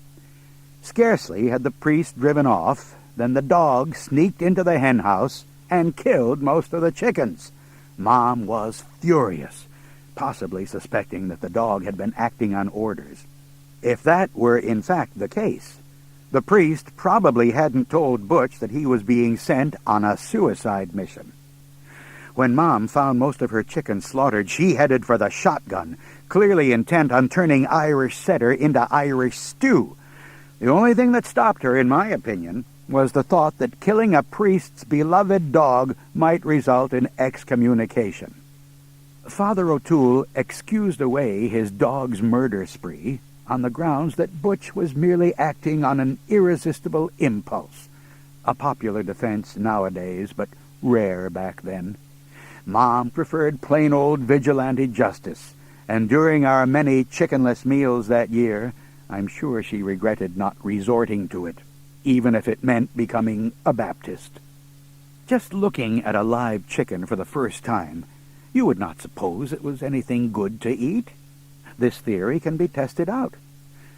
Scarcely had the priest driven off than the dog sneaked into the hen house and killed most of the chickens. Mom was furious, possibly suspecting that the dog had been acting on orders. If that were in fact the case, the priest probably hadn't told Butch that he was being sent on a suicide mission. When Mom found most of her chickens slaughtered, she headed for the shotgun, clearly intent on turning Irish setter into Irish stew. The only thing that stopped her, in my opinion, was the thought that killing a priest's beloved dog might result in excommunication. Father O'Toole excused away his dog's murder spree on the grounds that Butch was merely acting on an irresistible impulse, a popular defense nowadays, but rare back then. Mom preferred plain old vigilante justice, and during our many chickenless meals that year, I'm sure she regretted not resorting to it, even if it meant becoming a Baptist. Just looking at a live chicken for the first time, you would not suppose it was anything good to eat. This theory can be tested out.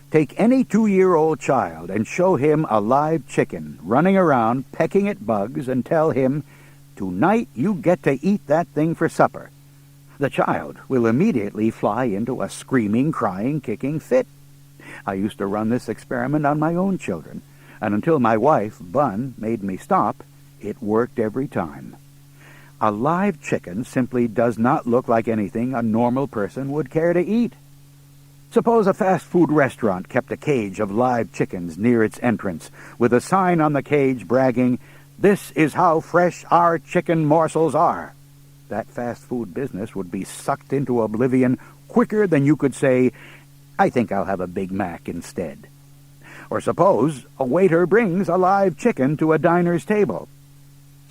Take any 2-year-old child and show him a live chicken running around pecking at bugs and tell him, "Tonight you get to eat that thing for supper." The child will immediately fly into a screaming, crying, kicking fit. I used to run this experiment on my own children, and until my wife, Bun, made me stop, it worked every time. A live chicken simply does not look like anything a normal person would care to eat. Suppose a fast food restaurant kept a cage of live chickens near its entrance, with a sign on the cage bragging, "This is how fresh our chicken morsels are." That fast food business would be sucked into oblivion quicker than you could say, "I think I'll have a Big Mac instead." Or suppose a waiter brings a live chicken to a diner's table.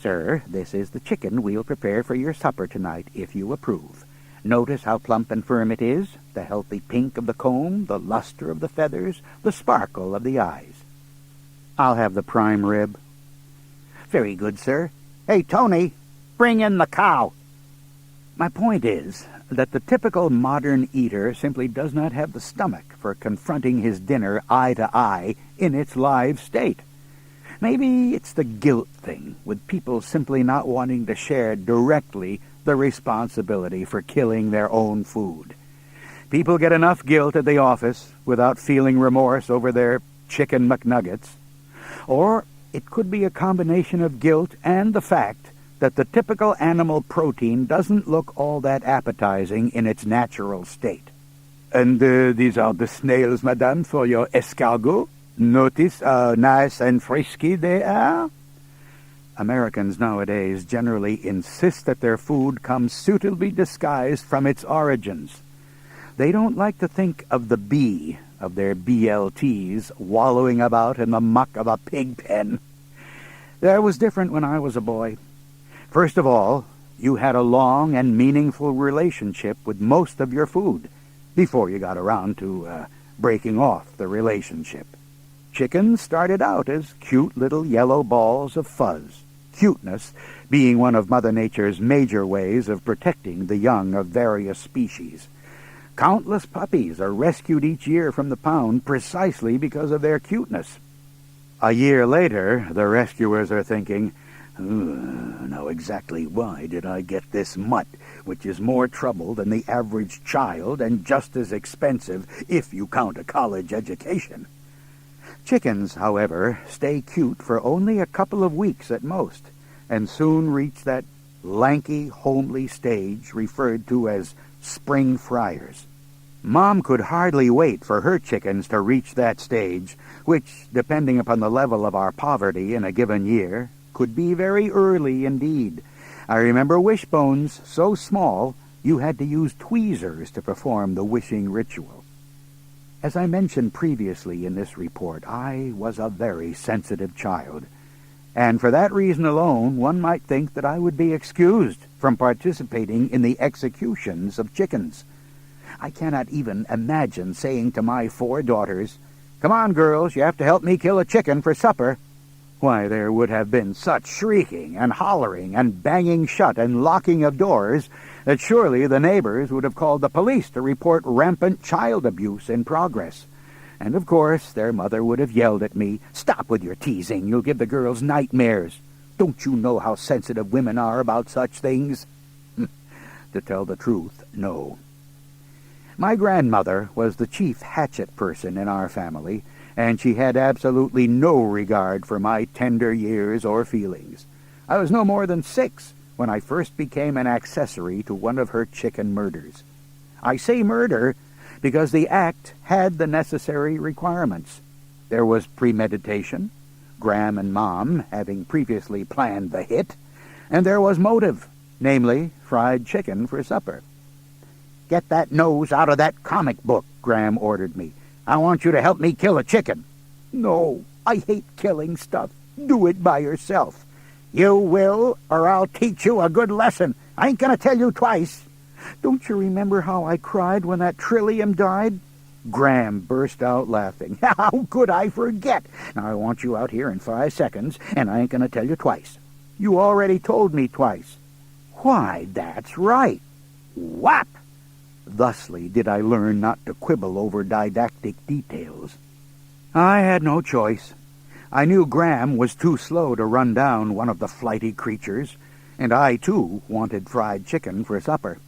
"Sir, this is the chicken we'll prepare for your supper tonight, if you approve. Notice how plump and firm it is, the healthy pink of the comb, the luster of the feathers, the sparkle of the eyes." "I'll have the prime rib." "Very good, sir. Hey, Tony, bring in the cow." My point is that the typical modern eater simply does not have the stomach for confronting his dinner eye to eye in its live state. Maybe it's the guilt thing, with people simply not wanting to share directly the responsibility for killing their own food. People get enough guilt at the office without feeling remorse over their chicken McNuggets. Or it could be a combination of guilt and the fact that the typical animal protein doesn't look all that appetizing in its natural state. "And these are the snails, madame, for your escargot? Notice how nice and frisky they are?" Americans nowadays generally insist that their food comes suitably disguised from its origins. They don't like to think of the bee of their BLTs wallowing about in the muck of a pig pen. That was different when I was a boy. First of all, you had a long and meaningful relationship with most of your food before you got around to breaking off the relationship. Chickens started out as cute little yellow balls of fuzz, cuteness being one of Mother Nature's major ways of protecting the young of various species. Countless puppies are rescued each year from the pound precisely because of their cuteness. A year later, the rescuers are thinking, "Now exactly why did I get this mutt, which is more trouble than the average child and just as expensive if you count a college education?" Chickens, however, stay cute for only a couple of weeks at most, and soon reach that lanky, homely stage referred to as spring fryers. Mom could hardly wait for her chickens to reach that stage, which, depending upon the level of our poverty in a given year, could be very early indeed. I remember wishbones so small you had to use tweezers to perform the wishing ritual. As I mentioned previously in this report, I was a very sensitive child, and for that reason alone one might think that I would be excused from participating in the executions of chickens. I cannot even imagine saying to my 4 daughters, "Come on, girls, you have to help me kill a chicken for supper." Why, there would have been such shrieking and hollering and banging shut and locking of doors that surely the neighbors would have called the police to report rampant child abuse in progress. And of course their mother would have yelled at me, "Stop with your teasing, you'll give the girls nightmares. Don't you know how sensitive women are about such things?" To tell the truth, no. My grandmother was the chief hatchet person in our family, and she had absolutely no regard for my tender years or feelings. I was no more than 6 when I first became an accessory to one of her chicken murders. I say murder because the act had the necessary requirements. There was premeditation, Gram and Mom having previously planned the hit, and there was motive, namely fried chicken for supper. "Get that nose out of that comic book," Gram ordered me. "I want you to help me kill a chicken." "No, I hate killing stuff. Do it by yourself." "You will, or I'll teach you a good lesson. I ain't gonna tell you twice." "Don't you remember how I cried when that Trillium died?" Graham burst out laughing. "How could I forget? Now, I want you out here in 5 seconds, and I ain't going to tell you twice. You already told me twice." "Why, that's right." Whap! Thusly did I learn not to quibble over didactic details. I had no choice. I knew Graham was too slow to run down one of the flighty creatures, and I, too, wanted fried chicken for supper.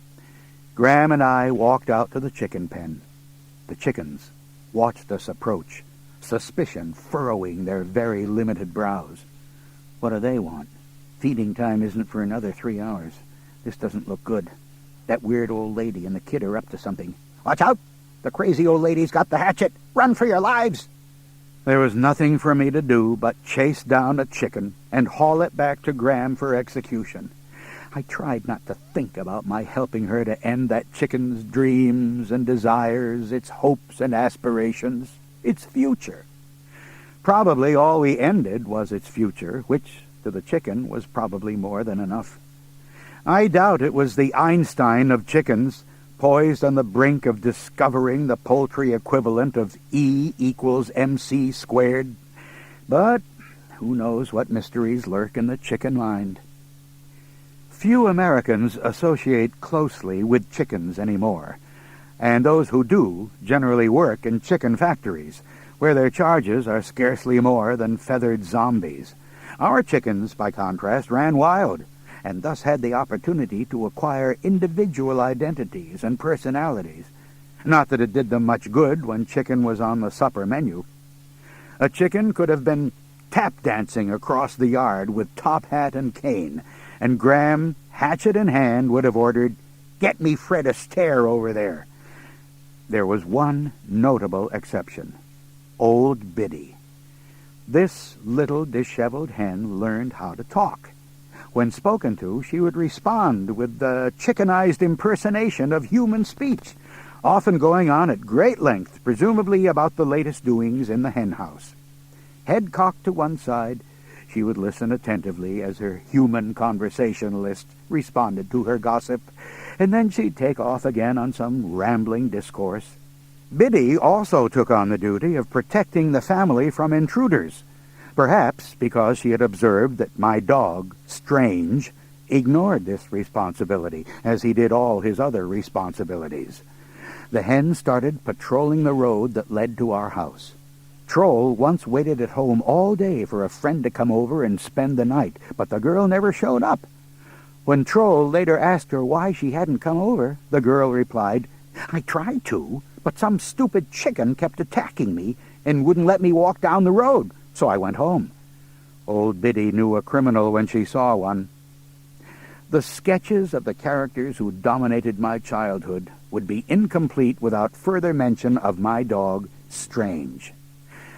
Graham and I walked out to the chicken pen. The chickens watched us approach, suspicion furrowing their very limited brows. What do they want? Feeding time isn't for another 3 hours. This doesn't look good. That weird old lady and the kid are up to something. "Watch out! The crazy old lady's got the hatchet! Run for your lives!" There was nothing for me to do but chase down a chicken and haul it back to Graham for execution. I tried not to think about my helping her to end that chicken's dreams and desires, its hopes and aspirations, its future. Probably all we ended was its future, which, to the chicken, was probably more than enough. I doubt it was the Einstein of chickens, poised on the brink of discovering the poultry equivalent of E equals MC squared. But who knows what mysteries lurk in the chicken mind. Few Americans associate closely with chickens anymore, and those who do generally work in chicken factories, where their charges are scarcely more than feathered zombies. Our chickens, by contrast, ran wild, and thus had the opportunity to acquire individual identities and personalities. Not that it did them much good when chicken was on the supper menu. A chicken could have been tap dancing across the yard with top hat and cane, and Graham, hatchet in hand, would have ordered, "Get me Fred Astaire over there." There was one notable exception: old Biddy. This little disheveled hen learned how to talk. When spoken to, she would respond with the chickenized impersonation of human speech, often going on at great length, presumably about the latest doings in the hen house. Head cocked to one side, she would listen attentively as her human conversationalist responded to her gossip, and then she'd take off again on some rambling discourse. Biddy also took on the duty of protecting the family from intruders, perhaps because she had observed that my dog, Strange, ignored this responsibility, as he did all his other responsibilities. The hen started patrolling the road that led to our house. Troll once waited at home all day for a friend to come over and spend the night, but the girl never showed up. When Troll later asked her why she hadn't come over, the girl replied, "I tried to, but some stupid chicken kept attacking me and wouldn't let me walk down the road, so I went home." Old Biddy knew a criminal when she saw one. The sketches of the characters who dominated my childhood would be incomplete without further mention of my dog, Strange.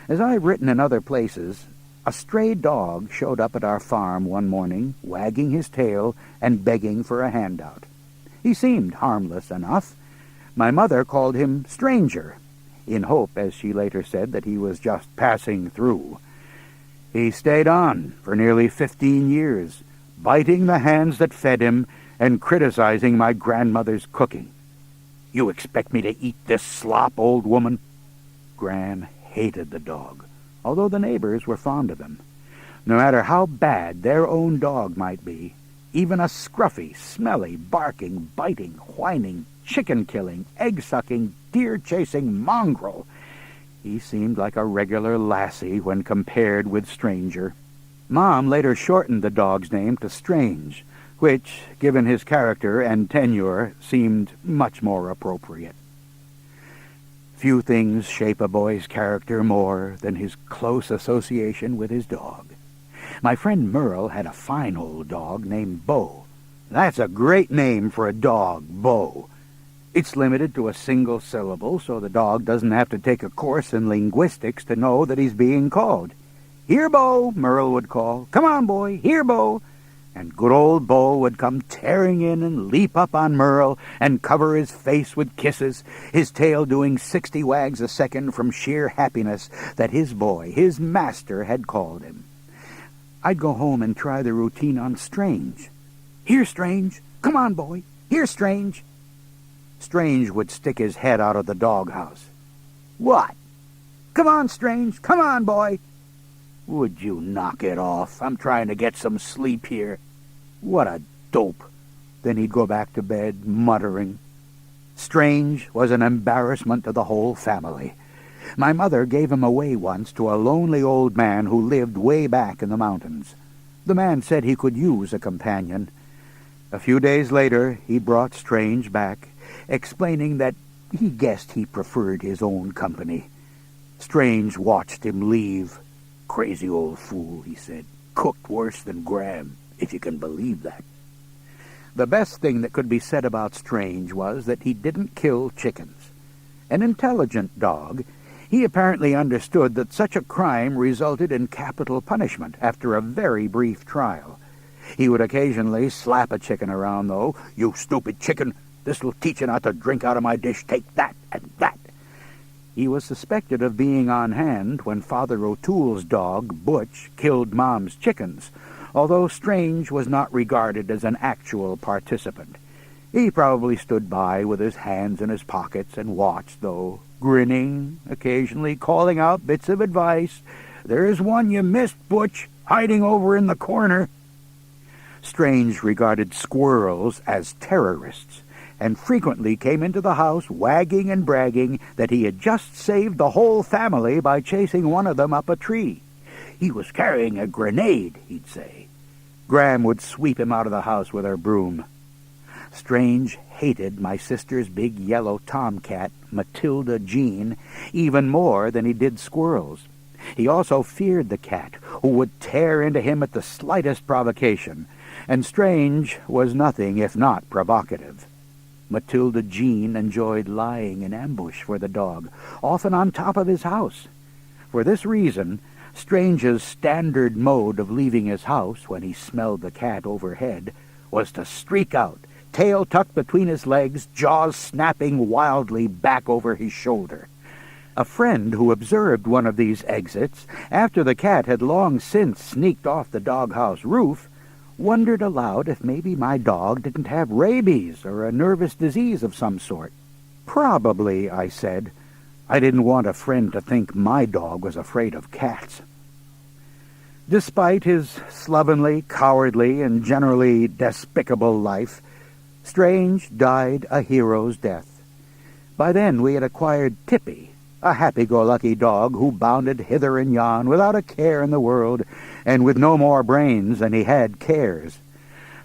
As I've written in other places, a stray dog showed up at our farm one morning, wagging his tail and begging for a handout. He seemed harmless enough. My mother called him Stranger, in hope, as she later said, that he was just passing through. He stayed on for nearly 15 years, biting the hands that fed him and criticizing my grandmother's cooking. "You expect me to eat this slop, old woman?" Graham hated the dog, although the neighbors were fond of him. No matter how bad their own dog might be, even a scruffy, smelly, barking, biting, whining, chicken-killing, egg-sucking, deer-chasing mongrel, he seemed like a regular lassie when compared with Stranger. Mom later shortened the dog's name to Strange, which, given his character and tenure, seemed much more appropriate. Few things shape a boy's character more than his close association with his dog. My friend Merle had a fine old dog named Bo. That's a great name for a dog, Bo. It's limited to a single syllable, so the dog doesn't have to take a course in linguistics to know that he's being called. "Here, Bo," Merle would call. "Come on, boy, here, Bo." And good old Bo would come tearing in and leap up on Merle and cover his face with kisses, his tail doing 60 wags a second from sheer happiness that his boy, his master, had called him. I'd go home and try the routine on Strange. "Here, Strange. Come on, boy. Here, Strange." Strange would stick his head out of the doghouse. What? Come on, Strange. Come on, boy. Would you knock it off? I'm trying to get some sleep here. What a dope. Then he'd go back to bed, muttering. Strange was an embarrassment to the whole family. My mother gave him away once to a lonely old man who lived way back in the mountains. The man said he could use a companion. A few days later, he brought Strange back, explaining that he guessed he preferred his own company. Strange watched him leave. Crazy old fool, he said. Cooked worse than Graham, if you can believe that. The best thing that could be said about Strange was that he didn't kill chickens. An intelligent dog, he apparently understood that such a crime resulted in capital punishment after a very brief trial. He would occasionally slap a chicken around, though. "You stupid chicken! This'll teach you not to drink out of my dish. Take that and that." He was suspected of being on hand when Father O'Toole's dog, Butch, killed Mom's chickens, although Strange was not regarded as an actual participant. He probably stood by with his hands in his pockets and watched, though, grinning, occasionally calling out bits of advice. "There's one you missed, Butch, hiding over in the corner." Strange regarded squirrels as terrorists, and frequently came into the house wagging and bragging that he had just saved the whole family by chasing one of them up a tree. He was carrying a grenade, he'd say. Gram would sweep him out of the house with her broom. Strange hated my sister's big yellow tomcat, Matilda Jean, even more than he did squirrels. He also feared the cat, who would tear into him at the slightest provocation, and Strange was nothing if not provocative. Matilda Jean enjoyed lying in ambush for the dog, often on top of his house. For this reason, Strange's standard mode of leaving his house when he smelled the cat overhead was to streak out, tail tucked between his legs, jaws snapping wildly back over his shoulder. A friend who observed one of these exits, after the cat had long since sneaked off the doghouse roof, wondered aloud if maybe my dog didn't have rabies or a nervous disease of some sort. "Probably," I said. I didn't want a friend to think my dog was afraid of cats. Despite his slovenly, cowardly, and generally despicable life, Strange died a hero's death. By then we had acquired Tippy, a happy-go-lucky dog who bounded hither and yon without a care in the world, and with no more brains than he had cares.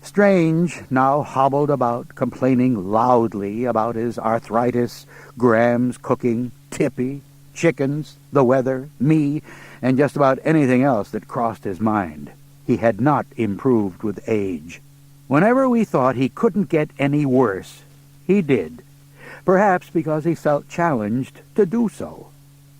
Strange now hobbled about, complaining loudly about his arthritis, Graham's cooking, Tippy, chickens, the weather, me, and just about anything else that crossed his mind. He had not improved with age. Whenever we thought he couldn't get any worse, he did, perhaps because he felt challenged to do so.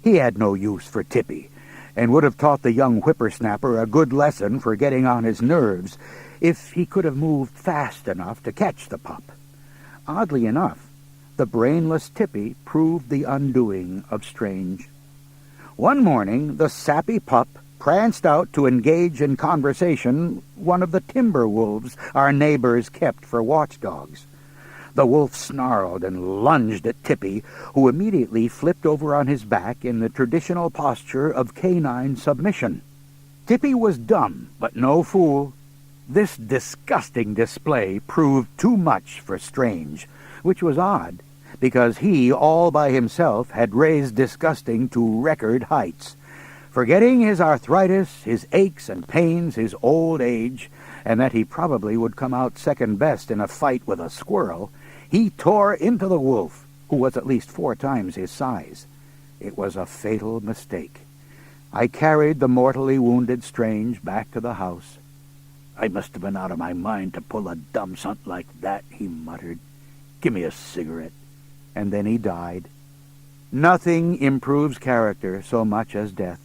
He had no use for Tippy, and would have taught the young whippersnapper a good lesson for getting on his nerves if he could have moved fast enough to catch the pup. Oddly enough, the brainless Tippy proved the undoing of Strange. One morning, the sappy pup pranced out to engage in conversation one of the timber wolves our neighbors kept for watchdogs. The wolf snarled and lunged at Tippy, who immediately flipped over on his back in the traditional posture of canine submission. Tippy was dumb, but no fool. This disgusting display proved too much for Strange, which was odd, because he, all by himself, had raised disgusting to record heights. Forgetting his arthritis, his aches and pains, his old age, and that he probably would come out second best in a fight with a squirrel, he tore into the wolf, who was at least 4 times his size. It was a fatal mistake. I carried the mortally wounded Strange back to the house. "I must have been out of my mind to pull a dumb stunt like that," he muttered. "Give me a cigarette." And then he died. Nothing improves character so much as death.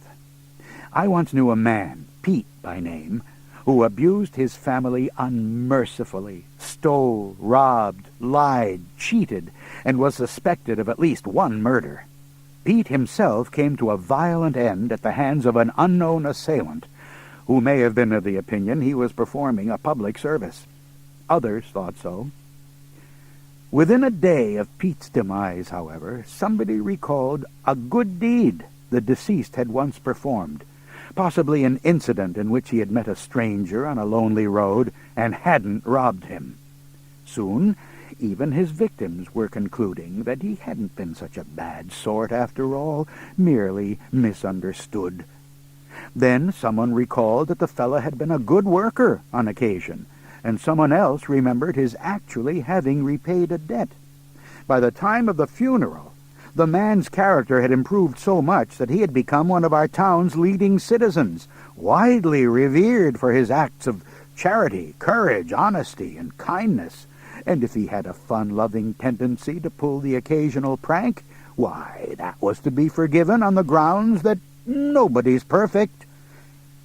I once knew a man, Pete by name, who abused his family unmercifully, stole, robbed, lied, cheated, and was suspected of at least 1 murder. Pete himself came to a violent end at the hands of an unknown assailant, who may have been of the opinion he was performing a public service. Others thought so. Within a day of Pete's demise, however, somebody recalled a good deed the deceased had once performed, possibly an incident in which he had met a stranger on a lonely road and hadn't robbed him. Soon, even his victims were concluding that he hadn't been such a bad sort after all, merely misunderstood. Then someone recalled that the fellow had been a good worker on occasion, and someone else remembered his actually having repaid a debt. By the time of the funeral, the man's character had improved so much that he had become one of our town's leading citizens, widely revered for his acts of charity, courage, honesty, and kindness. And if he had a fun-loving tendency to pull the occasional prank, why, that was to be forgiven on the grounds that nobody's perfect.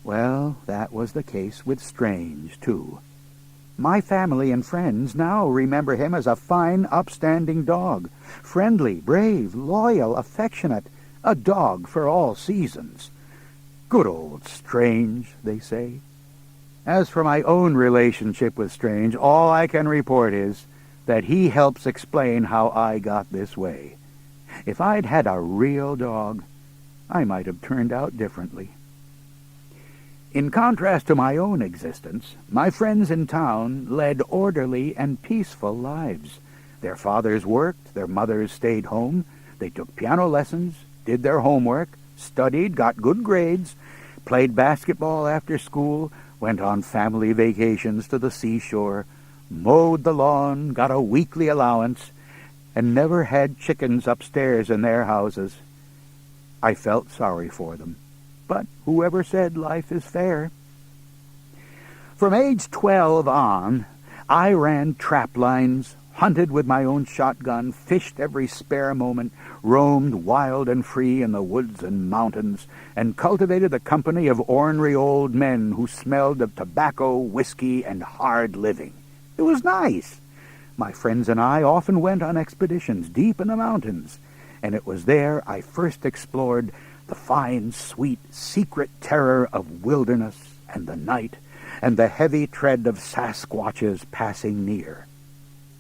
Well, that was the case with Strange, too. My family and friends now remember him as a fine, upstanding dog, friendly, brave, loyal, affectionate, a dog for all seasons. Good old Strange, they say. As for my own relationship with Strange, all I can report is that he helps explain how I got this way. If I'd had a real dog, I might have turned out differently. In contrast to my own existence, my friends in town led orderly and peaceful lives. Their fathers worked, their mothers stayed home, they took piano lessons, did their homework, studied, got good grades, played basketball after school, went on family vacations to the seashore, mowed the lawn, got a weekly allowance, and never had chickens upstairs in their houses. I felt sorry for them. But whoever said life is fair? From age 12 on, I ran trap lines, hunted with my own shotgun, fished every spare moment, roamed wild and free in the woods and mountains, and cultivated the company of ornery old men who smelled of tobacco, whiskey, and hard living. It was nice. My friends and I often went on expeditions deep in the mountains, and it was there I first explored the fine, sweet, secret terror of wilderness and the night, and the heavy tread of Sasquatches passing near.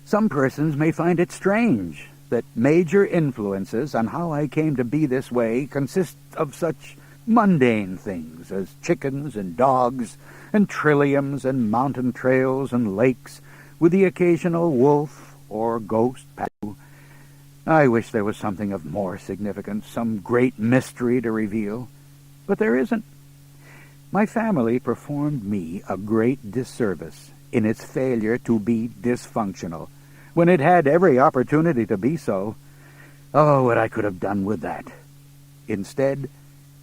Some persons may find it strange that major influences on how I came to be this way consist of such mundane things as chickens and dogs and trilliums and mountain trails and lakes, with the occasional wolf or ghost patrol. I wish there was something of more significance, some great mystery to reveal, but there isn't. My family performed me a great disservice in its failure to be dysfunctional, when it had every opportunity to be so. Oh, what I could have done with that. Instead,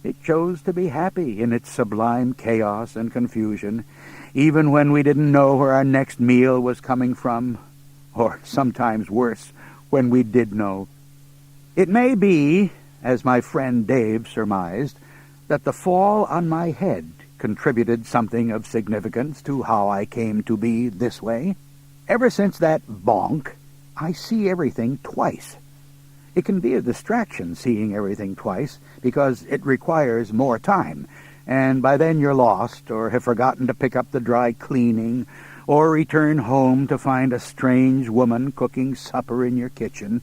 it chose to be happy in its sublime chaos and confusion, even when we didn't know where our next meal was coming from, or sometimes worse, when we did know. It may be, as my friend Dave surmised, that the fall on my head contributed something of significance to how I came to be this way. Ever since that bonk, I see everything twice. It can be a distraction seeing everything twice, because it requires more time, and by then you're lost, or have forgotten to pick up the dry cleaning, or return home to find a strange woman cooking supper in your kitchen,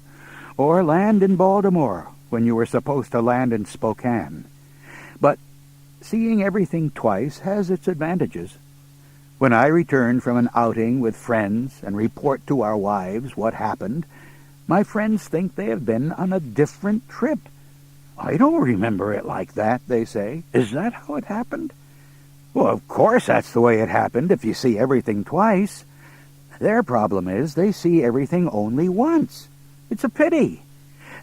or land in Baltimore when you were supposed to land in Spokane. But seeing everything twice has its advantages. When I return from an outing with friends and report to our wives what happened, my friends think they have been on a different trip. I don't remember it like that, they say. Is that how it happened? Well, of course that's the way it happened if you see everything twice. Their problem is they see everything only once. It's a pity.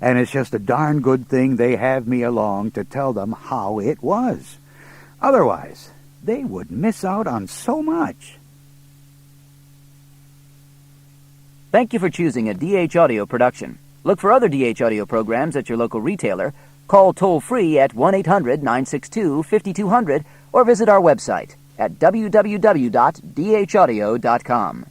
And it's just a darn good thing they have me along to tell them how it was. Otherwise, they would miss out on so much. Thank you for choosing a DH Audio production. Look for other DH Audio programs at your local retailer. Call toll-free at 1-800-962-5200 or visit our website at www.dhaudio.com.